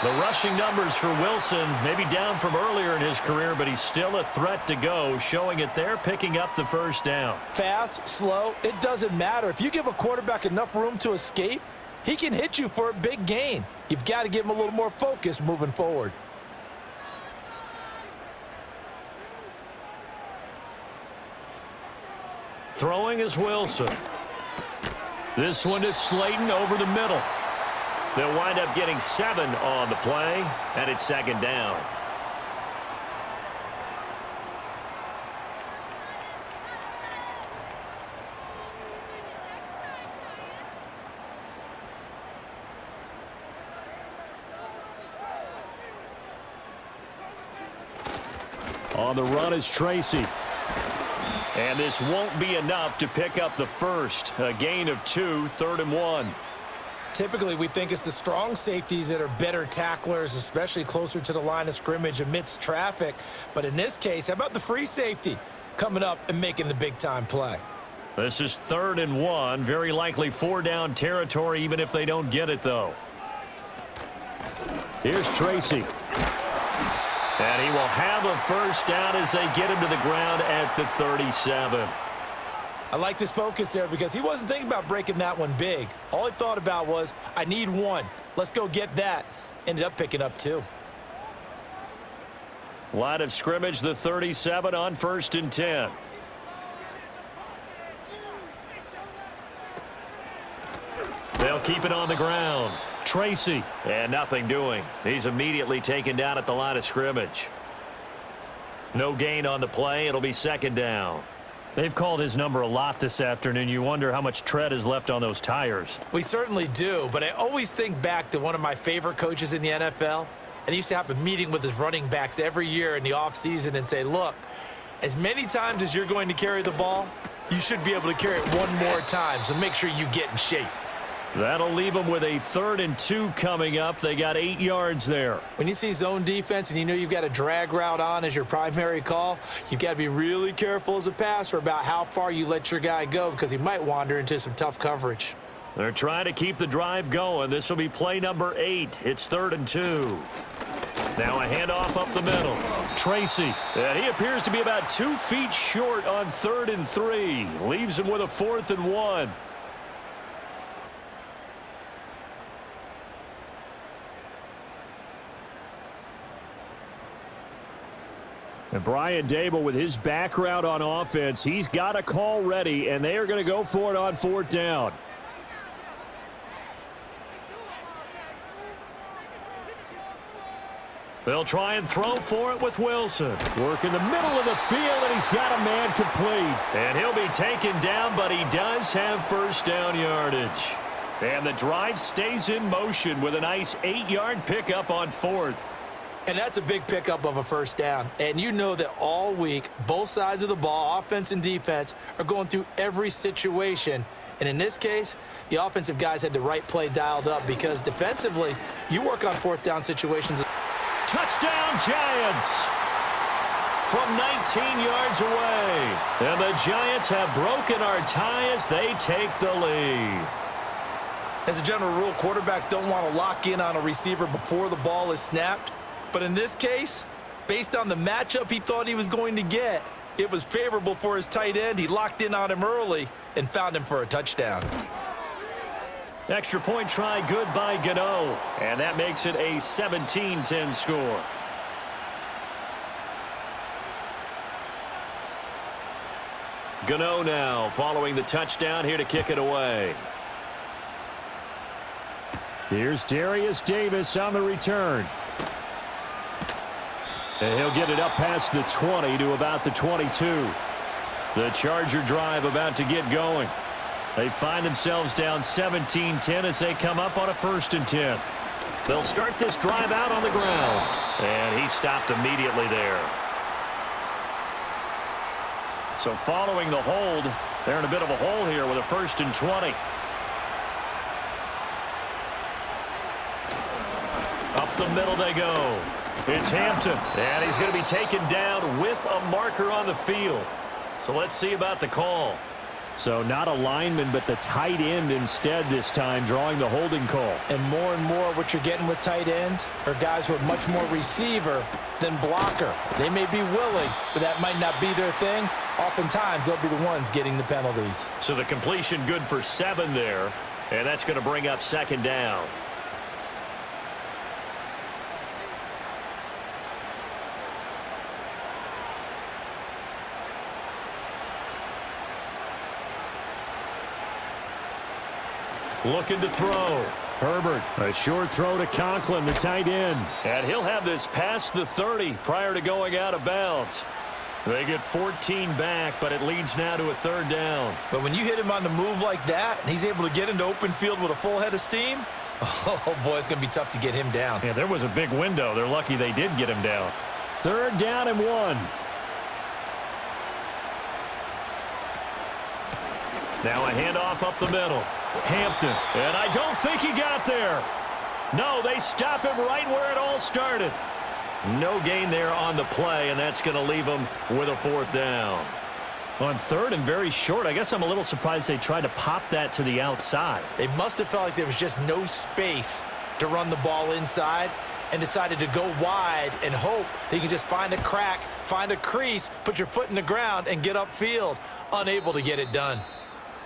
The rushing numbers for Wilson maybe down from earlier in his career, but he's still a threat to go, showing it there, picking up the first down. Fast, slow, it doesn't matter. If you give a quarterback enough room to escape, he can hit you for a big gain. You've got to give him a little more focus moving forward. Throwing is Wilson. This one is Slayton over the middle. They'll wind up getting 7 on the play, and it's 2nd down. On the run is Tracy. And this won't be enough to pick up the first. A gain of 2, 3rd and 1. Typically, we think it's the strong safeties that are better tacklers, especially closer to the line of scrimmage amidst traffic. But in this case, how about the free safety coming up and making the big-time play? This is 3rd and 1. Very likely 4-down territory, even if they don't get it, though. Here's Tracy. And he will have a first down as they get him to the ground at the 37. I like this focus there because he wasn't thinking about breaking that one big. All he thought about was, I need 1. Let's go get that. Ended up picking up 2. Line of scrimmage, the 37 on 1st and 10. They'll keep it on the ground. Tracy, and nothing doing. He's immediately taken down at the line of scrimmage. No gain on the play. It'll be 2nd down. They've called his number a lot this afternoon. You wonder how much tread is left on those tires. We certainly do, but I always think back to one of my favorite coaches in the NFL, and he used to have a meeting with his running backs every year in the offseason and say, look, as many times as you're going to carry the ball, you should be able to carry it 1 more time, so make sure you get in shape. That'll leave them with a 3rd and 2 coming up. They got 8 yards there. When you see zone defense and you know you've got a drag route on as your primary call, you've got to be really careful as a passer about how far you let your guy go because he might wander into some tough coverage. They're trying to keep the drive going. This will be play number 8. It's 3rd and 2. Now a handoff up the middle. Tracy. And he appears to be about 2 feet short on 3rd and 3. Leaves him with a 4th and 1. And Brian Dable, with his background on offense, he's got a call ready, and they are going to go for it on 4th down. They'll try and throw for it with Wilson. Work in the middle of the field, and he's got a man complete. And he'll be taken down, but he does have first down yardage. And the drive stays in motion with a nice 8-yard pickup on 4th. And that's a big pickup of a first down. And you know that all week, both sides of the ball, offense and defense, are going through every situation. And in this case, the offensive guys had the right play dialed up because defensively, you work on 4th down situations. Touchdown, Giants! From 19 yards away. And the Giants have broken our tie as they take the lead. As a general rule, quarterbacks don't want to lock in on a receiver before the ball is snapped. But in this case, based on the matchup he thought he was going to get, it was favorable for his tight end. He locked in on him early and found him for a touchdown. Extra point try good by Gano. And that makes it a 17-10 score. Gano now following the touchdown here to kick it away. Here's Darius Davis on the return. And he'll get it up past the 20 to about the 22. The Charger drive about to get going. They find themselves down 17-10 as they come up on a 1st and 10. They'll start this drive out on the ground. And he stopped immediately there. So following the hold, they're in a bit of a hole here with a 1st and 20. Up the middle they go. It's Hampton. And he's going to be taken down with a marker on the field. So let's see about the call. So not a lineman, but the tight end instead this time, drawing the holding call. And more what you're getting with tight ends are guys who are much more receiver than blocker. They may be willing, but that might not be their thing. Oftentimes, they'll be the ones getting the penalties. So the completion good for 7 there, and that's going to bring up 2nd down. Looking to throw. Herbert, a short throw to Conklin, the tight end. And he'll have this past the 30 prior to going out of bounds. They get 14 back, but it leads now to a 3rd down. But when you hit him on the move like that, and he's able to get into open field with a full head of steam, oh, boy, it's going to be tough to get him down. Yeah, there was a big window. They're lucky they did get him down. 3rd down and 1. Now a handoff up the middle. Hampton, and I don't think he got there. No, they stop him right where it all started. No gain there on the play, and that's going to leave him with a 4th down. On 3rd and very short, I guess I'm a little surprised they tried to pop that to the outside. They must have felt like there was just no space to run the ball inside and decided to go wide and hope they can just find a crack, find a crease, put your foot in the ground, and get upfield. Unable to get it done.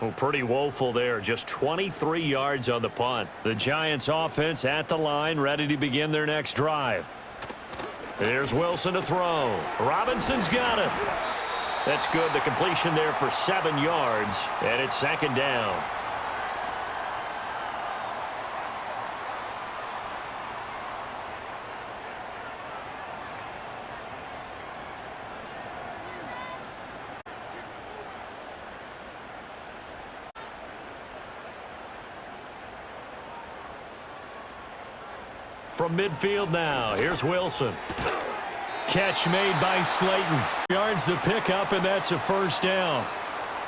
Well, pretty woeful there. Just 23 yards on the punt. The Giants offense at the line, ready to begin their next drive. Here's Wilson to throw. Robinson's got it. That's good. The completion there for 7 yards, and it's 2nd down. From midfield now, here's Wilson. Catch made by Slayton. Yards the pickup, and that's a 1st down.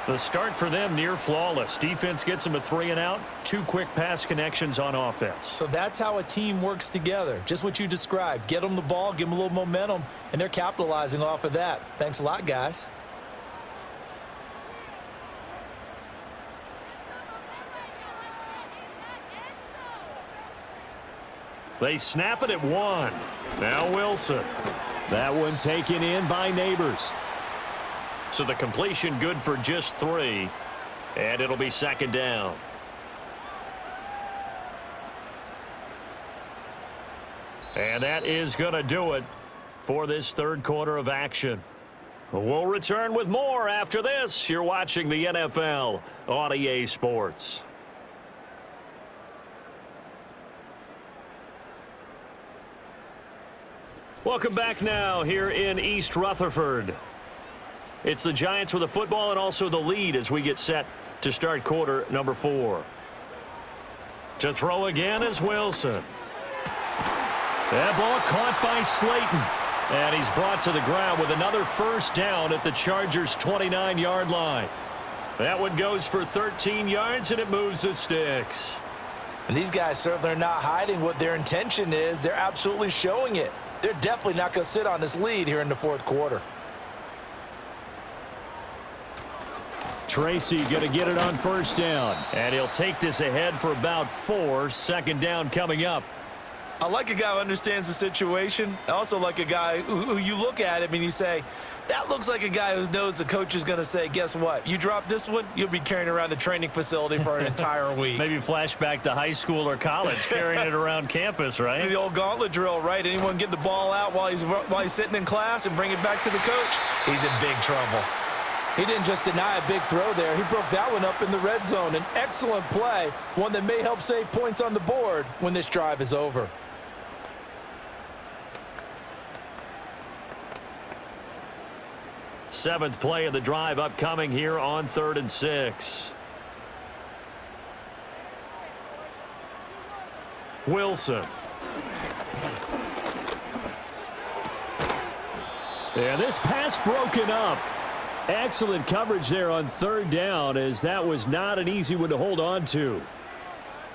The start for them near flawless. Defense gets them a 3 and out. 2 quick pass connections on offense. So that's how a team works together. Just what you described. Get them the ball, give them a little momentum, and they're capitalizing off of that. Thanks a lot, guys. They snap it at 1. Now Wilson. That one taken in by Neighbors. So the completion good for just 3. And it'll be 2nd down. And that is going to do it for this 3rd quarter of action. We'll return with more after this. You're watching the NFL on EA Sports. Welcome back now here in East Rutherford. It's the Giants with the football and also the lead as we get set to start quarter number 4. To throw again is Wilson. That ball caught by Slayton. And he's brought to the ground with another 1st down at the Chargers' 29-yard line. That one goes for 13 yards, and it moves the sticks. And these guys certainly are not hiding what their intention is. They're absolutely showing it. They're definitely not going to sit on this lead here in the 4th quarter. Tracy going to get it on 1st down. And he'll take this ahead for about 4. 2nd down coming up. I like a guy who understands the situation. I also like a guy who you look at him and you say, that looks like a guy who knows the coach is going to say, guess what? You drop this one, you'll be carrying around the training facility for an entire week. Maybe flashback to high school or college, carrying it around campus, right? The old gauntlet drill, right? Anyone get the ball out while he's sitting in class and bring it back to the coach? He's in big trouble. He didn't just deny a big throw there. He broke that one up in the red zone. An excellent play, one that may help save points on the board when this drive is over. 7th play of the drive upcoming here on 3rd and 6. Wilson. And this pass broken up. Excellent coverage there on 3rd down, as that was not an easy one to hold on to.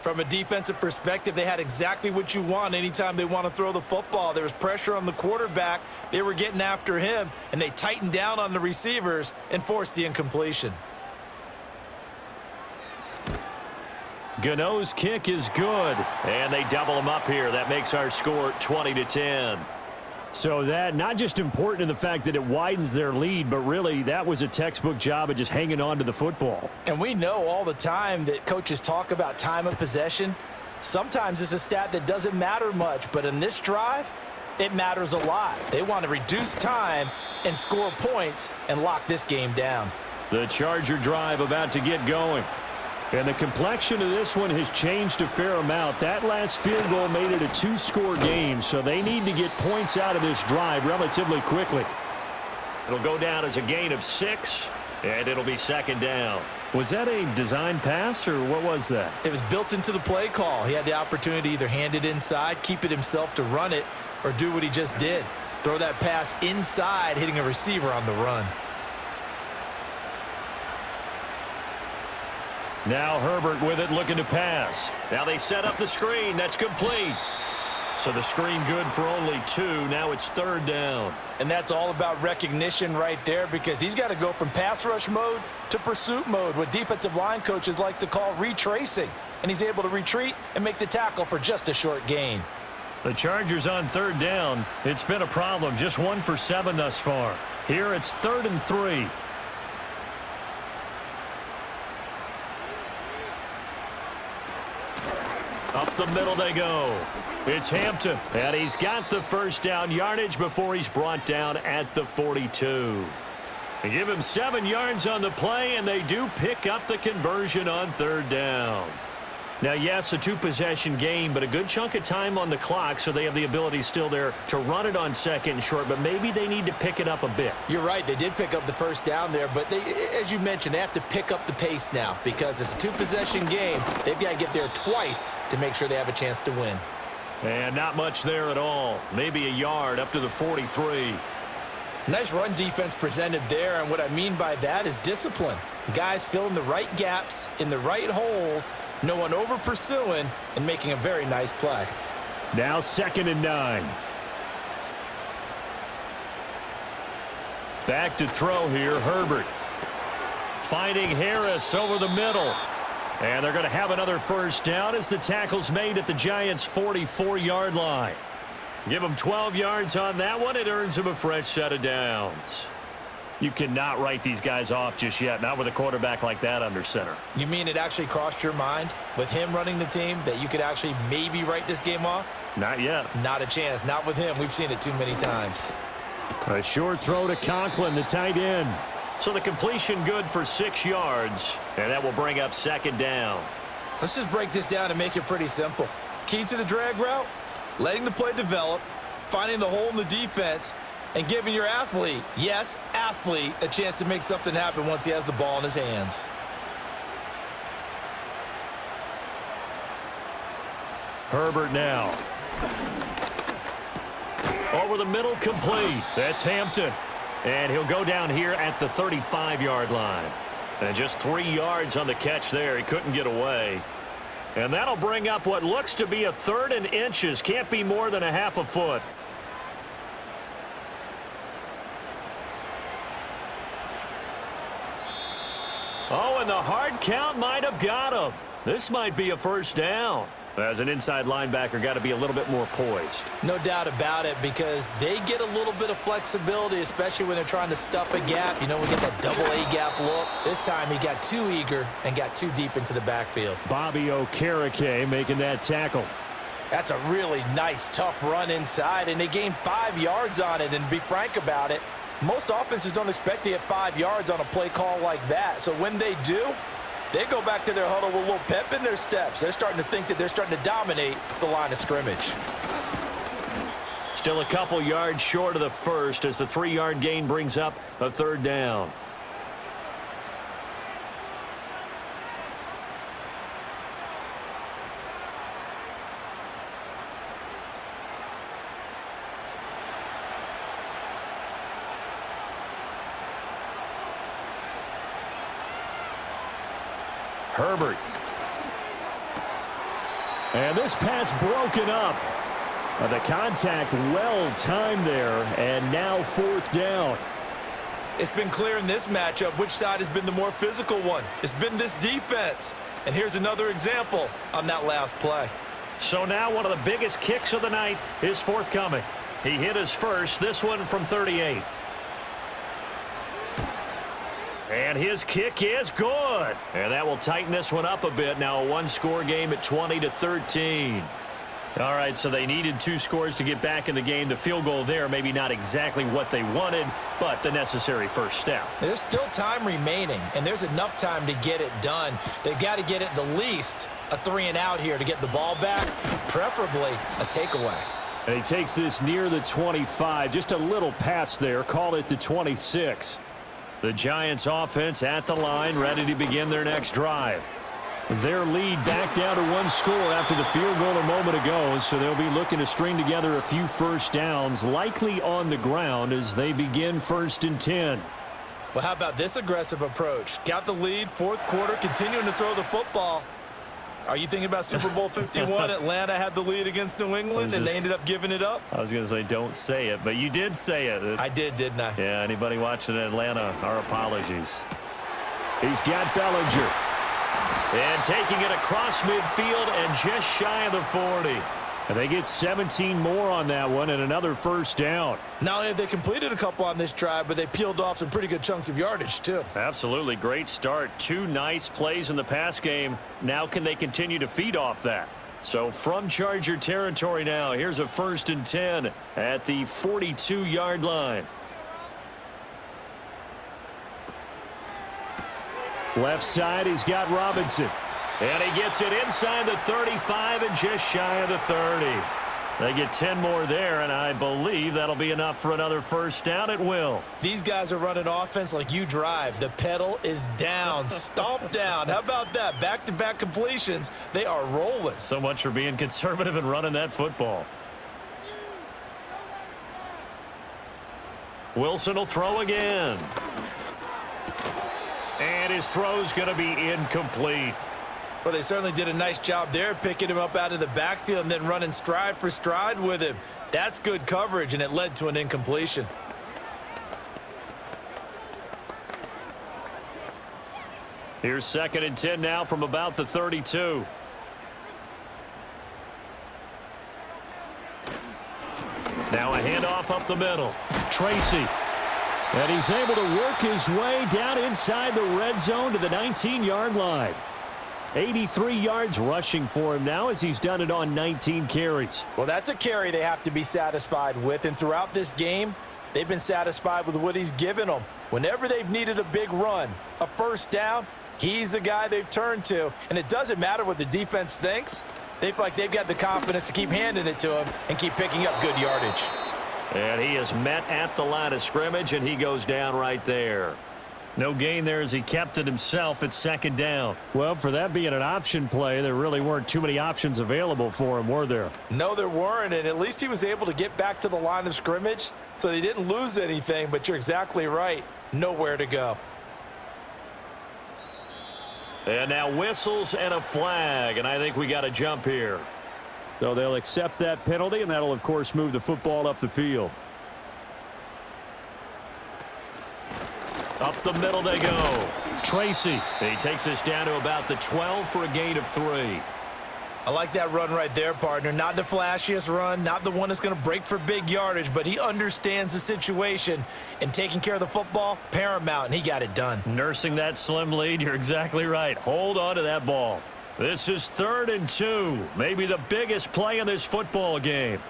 From a defensive perspective, they had exactly what you want anytime they want to throw the football. There was pressure on the quarterback. They were getting after him, and they tightened down on the receivers and forced the incompletion. Gano's kick is good, and they double him up here. That makes our score 20-10. So that not just important in the fact that it widens their lead, but really that was a textbook job of just hanging on to the football. And we know all the time that coaches talk about time of possession. Sometimes it's a stat that doesn't matter much, but in this drive, it matters a lot. They want to reduce time and score points and lock this game down. The Charger drive about to get going. And the complexion of this one has changed a fair amount. That last field goal made it a 2-score game, so they need to get points out of this drive relatively quickly. It'll go down as a gain of 6, and it'll be 2nd down. Was that a design pass, or what was that? It was built into the play call. He had the opportunity to either hand it inside, keep it himself to run it, or do what he just did. Throw that pass inside, hitting a receiver on the run. Now Herbert with it, looking to pass. Now they set up the screen. That's complete. So the screen good for only 2. Now it's 3rd down. And that's all about recognition right there, because he's got to go from pass rush mode to pursuit mode, what defensive line coaches like to call retracing. And he's able to retreat and make the tackle for just a short gain. The Chargers on 3rd down. It's been a problem. Just 1 for 7 thus far. Here it's 3rd and 3. Up the middle they go. It's Hampton, and he's got the 1st down yardage before he's brought down at the 42. They give him 7 yards on the play, and they do pick up the conversion on 3rd down. Now, yes, a 2-possession game, but a good chunk of time on the clock, so they have the ability still there to run it on 2nd and short, but maybe they need to pick it up a bit. You're right. They did pick up the 1st down there, but they, as you mentioned, they have to pick up the pace now because it's a 2-possession game. They've got to get there twice to make sure they have a chance to win. And not much there at all. Maybe a yard up to the 43. Nice run defense presented there, and what I mean by that is discipline. Guys filling the right gaps in the right holes, no one over pursuing, and making a very nice play. Now 2nd and 9. Back to throw here, Herbert. Finding Harris over the middle. And they're going to have another 1st down as the tackle's made at the Giants' 44-yard line. Give them 12 yards on that one. It earns them a fresh set of downs. You cannot write these guys off just yet, not with a quarterback like that under center. You mean it actually crossed your mind with him running the team that you could actually maybe write this game off? Not yet. Not a chance. Not with him. We've seen it too many times. A short throw to Conklin, the tight end. So the completion good for 6 yards, and that will bring up 2nd down. Let's just break this down and make it pretty simple. Key to the drag route, letting the play develop, finding the hole in the defense, and giving your athlete, yes, athlete, a chance to make something happen once he has the ball in his hands. Herbert now. Over the middle, complete. That's Hampton. And he'll go down here at the 35-yard line. And just 3 yards on the catch there. He couldn't get away. And that'll bring up what looks to be a 3rd and inches. Can't be more than a half a foot. Oh, and the hard count might have got him. This might be a 1st down. As an inside linebacker, got to be a little bit more poised. No doubt about it, because they get a little bit of flexibility, especially when they're trying to stuff a gap. You know, we get that double A gap look. This time he got too eager and got too deep into the backfield. Bobby Okereke making that tackle. That's a really nice, tough run inside, and they gained 5 yards on it. And to be frank about it, most offenses don't expect to get 5 yards on a play call like that. So when they do, they go back to their huddle with a little pep in their steps. They're starting to think that they're starting to dominate the line of scrimmage. Still a couple yards short of the first as the 3-yard gain brings up a third down. Herbert. And this pass broken up. The contact well timed there, and now fourth down. It's been clear in this matchup which side has been the more physical one. It's been this defense. And here's another example on that last play. So now one of the biggest kicks of the night is forthcoming. He hit his first, this one from 38. And his kick is good. And that will tighten this one up a bit. Now a one-score game at 20-13. All right, so they needed 2 scores to get back in the game. The field goal there, maybe not exactly what they wanted, but the necessary first step. There's still time remaining, and there's enough time to get it done. They've got to get it the least a 3-and-out here to get the ball back, preferably a takeaway. And he takes this near the 25, just a little pass there, call it the 26. The Giants offense at the line, ready to begin their next drive. Their lead back down to 1 score after the field goal a moment ago, so they'll be looking to string together a few first downs, likely on the ground as they begin 1st and 10. Well, how about this aggressive approach? Got the lead, 4th quarter, continuing to throw the football. Are you thinking about Super Bowl 51? Atlanta had the lead against New England, and they ended up giving it up? I was going to say don't say it, but you did say it. I did, didn't I? Yeah, anybody watching Atlanta, our apologies. He's got Bellinger. And taking it across midfield and just shy of the 40. And they get 17 more on that one and another first down. Not only have they completed a couple on this drive, but they peeled off some pretty good chunks of yardage, too. Absolutely. Great start. 2 nice plays in the pass game. Now can they continue to feed off that? So from Charger territory now, here's a 1st and 10 at the 42-yard line. Left side, he's got Robinson. And he gets it inside the 35 and just shy of the 30. They get 10 more there, and I believe that'll be enough for another first down at will. These guys are running offense like you drive. The pedal is down, stomp down. How about that? Back-to-back completions. They are rolling. So much for being conservative and running that football. Wilson will throw again. And his throw's going to be incomplete. Well, they certainly did a nice job there, picking him up out of the backfield and then running stride for stride with him. That's good coverage, and it led to an incompletion. Here's 2nd and 10 now from about the 32. Now a handoff up the middle. Tracy. And he's able to work his way down inside the red zone to the 19-yard line. 83 yards rushing for him now as he's done it on 19 carries. Well, that's a carry they have to be satisfied with, and throughout this game, they've been satisfied with what he's given them. Whenever they've needed a big run, a first down, he's the guy they've turned to, and it doesn't matter what the defense thinks. They feel like they've got the confidence to keep handing it to him and keep picking up good yardage. And he is met at the line of scrimmage, and he goes down right there. No gain there as he kept it himself at 2nd down. Well, for that being an option play, there really weren't too many options available for him, were there? No, there weren't, and at least he was able to get back to the line of scrimmage, so they didn't lose anything, but you're exactly right. Nowhere to go. And now whistles and a flag, and I think we got a jump here. So they'll accept that penalty, and that'll, of course, move the football up the field. Up the middle they go. Tracy. He takes us down to about the 12 for a gain of 3. I like that run right there, partner. Not the flashiest run, not the one that's going to break for big yardage, but he understands the situation, and taking care of the football, paramount, and he got it done. Nursing that slim lead, you're exactly right. Hold on to that ball. This is 3rd and 2, maybe the biggest play in this football game.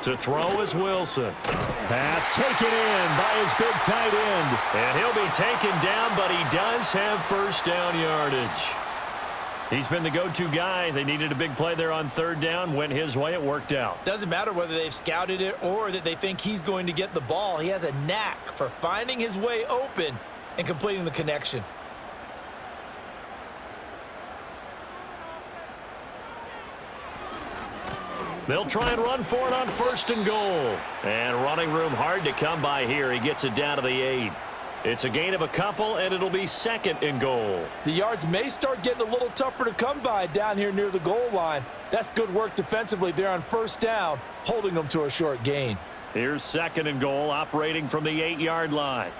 To throw is Wilson. Pass taken in by his big tight end. And he'll be taken down, but he does have first down yardage. He's been the go-to guy. They needed a big play there on third down. Went his way. It worked out. Doesn't matter whether they've scouted it or that they think he's going to get the ball. He has a knack for finding his way open and completing the connection. They'll try and run for it on first and goal. And running room hard to come by here. He gets it down to the 8. It's a gain of a couple, and it'll be second and goal. The yards may start getting a little tougher to come by down here near the goal line. That's good work defensively there on first down, holding them to a short gain. Here's second and goal, operating from the 8-yard line.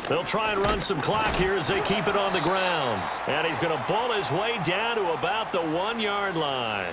They'll try and run some clock here as they keep it on the ground. And he's going to ball his way down to about the 1-yard line.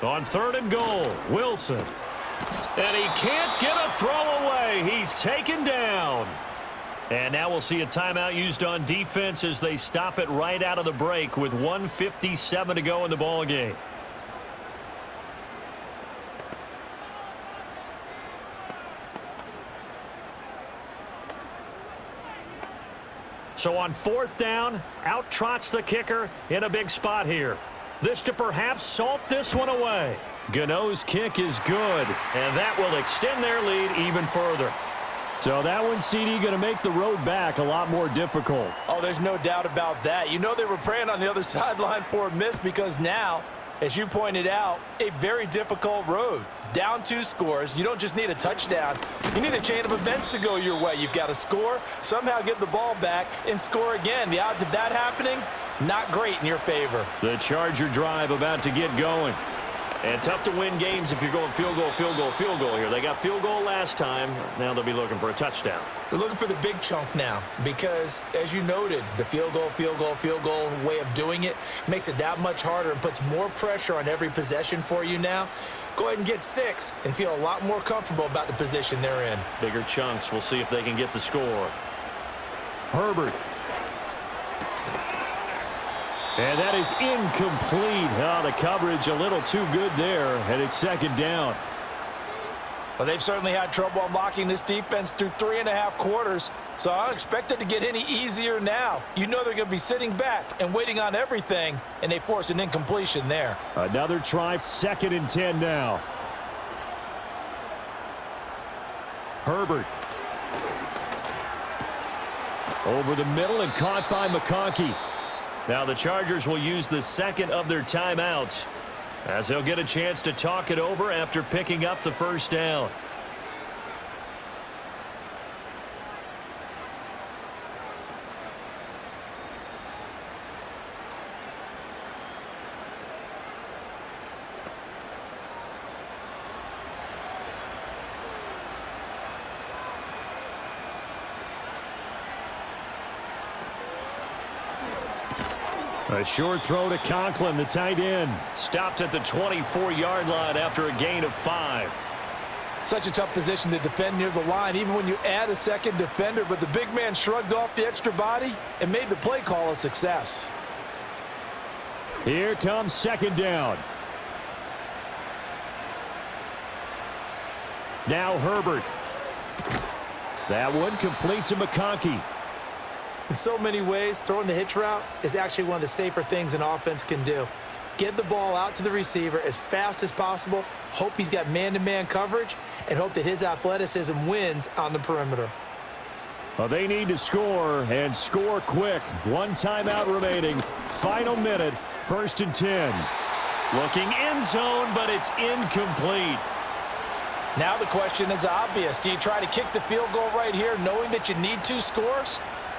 On third and goal, Wilson. And he can't get a throw away. He's taken down. And now we'll see a timeout used on defense as they stop it right out of the break with 1:57 to go in the ball game. So on fourth down, out trots the kicker in a big spot here. This to perhaps salt this one away. Gano's kick is good, and that will extend their lead even further. So that one, CD, going to make the road back a lot more difficult. Oh, there's no doubt about that. You know they were praying on the other sideline for a miss because now, as you pointed out, a very difficult road. Down 2 scores. You don't just need a touchdown. You need a chain of events to go your way. You've got to score, somehow get the ball back, and score again. The odds of that happening, not great in your favor. The Charger drive about to get going. And tough to win games if you're going field goal, field goal, field goal here. They got field goal last time. Now they'll be looking for a touchdown. They're looking for the big chunk now because, as you noted, the field goal, field goal, field goal way of doing it makes it that much harder and puts more pressure on every possession for you now. Go ahead and get 6 and feel a lot more comfortable about the position they're in. Bigger chunks. We'll see if they can get the score. Herbert. And that is incomplete. Oh, the coverage a little too good there, and it's second down. Well, they've certainly had trouble unlocking this defense through 3.5 quarters, so I don't expect it to get any easier now. You know they're going to be sitting back and waiting on everything, and they force an incompletion there. Another try, second and 10 now. Herbert. Over the middle and caught by McConkey. Now the Chargers will use the second of their timeouts as they'll get a chance to talk it over after picking up the first down. A short throw to Conklin, the tight end. Stopped at the 24-yard line after a gain of 5. Such a tough position to defend near the line, even when you add a second defender. But the big man shrugged off the extra body and made the play call a success. Here comes second down. Now Herbert. That one complete to McConkey. In so many ways, throwing the hitch route is actually one of the safer things an offense can do. Get the ball out to the receiver as fast as possible, hope he's got man-to-man coverage, and hope that his athleticism wins on the perimeter. Well, they need to score, and score quick. 1 timeout remaining. Final minute, 1st and 10. Looking end zone, but it's incomplete. Now the question is obvious. Do you try to kick the field goal right here knowing that you need 2 scores?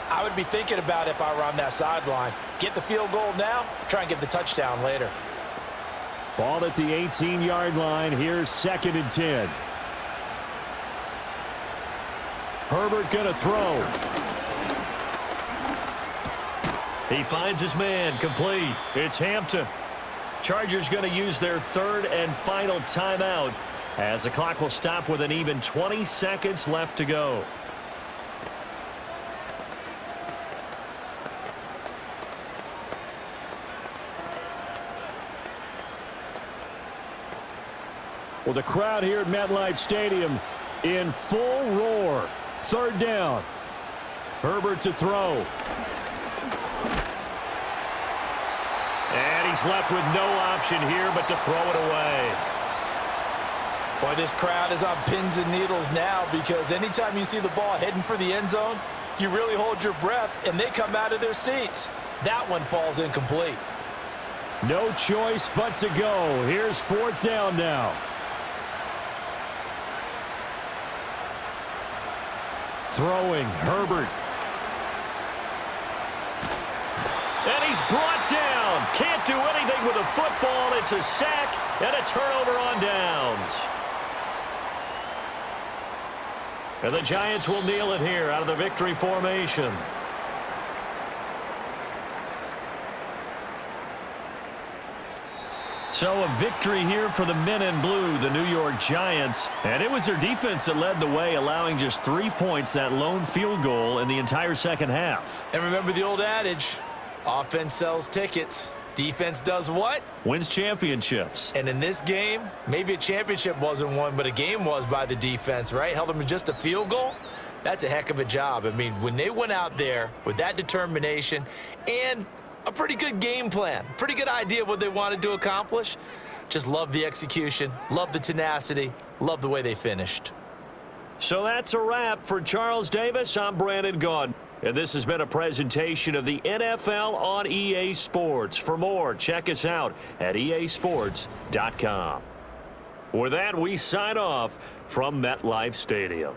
I would be thinking about it if I were on that sideline. Get the field goal now, try and get the touchdown later. Ball at the 18-yard line. Here's 2nd and 10. Herbert going to throw. He finds his man, complete. It's Hampton. Chargers going to use their third and final timeout as the clock will stop with an even 20 seconds left to go. Well, the crowd here at MetLife Stadium in full roar. Third down. Herbert to throw. And he's left with no option here but to throw it away. Boy, this crowd is on pins and needles now because anytime you see the ball heading for the end zone, you really hold your breath and they come out of their seats. That one falls incomplete. No choice but to go. Here's fourth down now. Throwing, Herbert. And he's brought down. Can't do anything with a football. It's a sack and a turnover on downs. And the Giants will kneel it here out of the victory formation. So a victory here for the men in blue, the New York Giants. And it was their defense that led the way, allowing just 3 points, that lone field goal in the entire second half. And remember the old adage, offense sells tickets. Defense does what? Wins championships. And in this game, maybe a championship wasn't won, but a game was by the defense, right? Held them to just a field goal. That's a heck of a job. I mean, when they went out there with that determination and a pretty good game plan, pretty good idea what they wanted to accomplish, just love the execution, love the tenacity, love the way they finished. So that's a wrap for Charles Davis. I'm Brandon Gaudin. And this has been a presentation of the NFL on EA Sports. For more, check us out at easports.com. With that, we sign off from MetLife Stadium.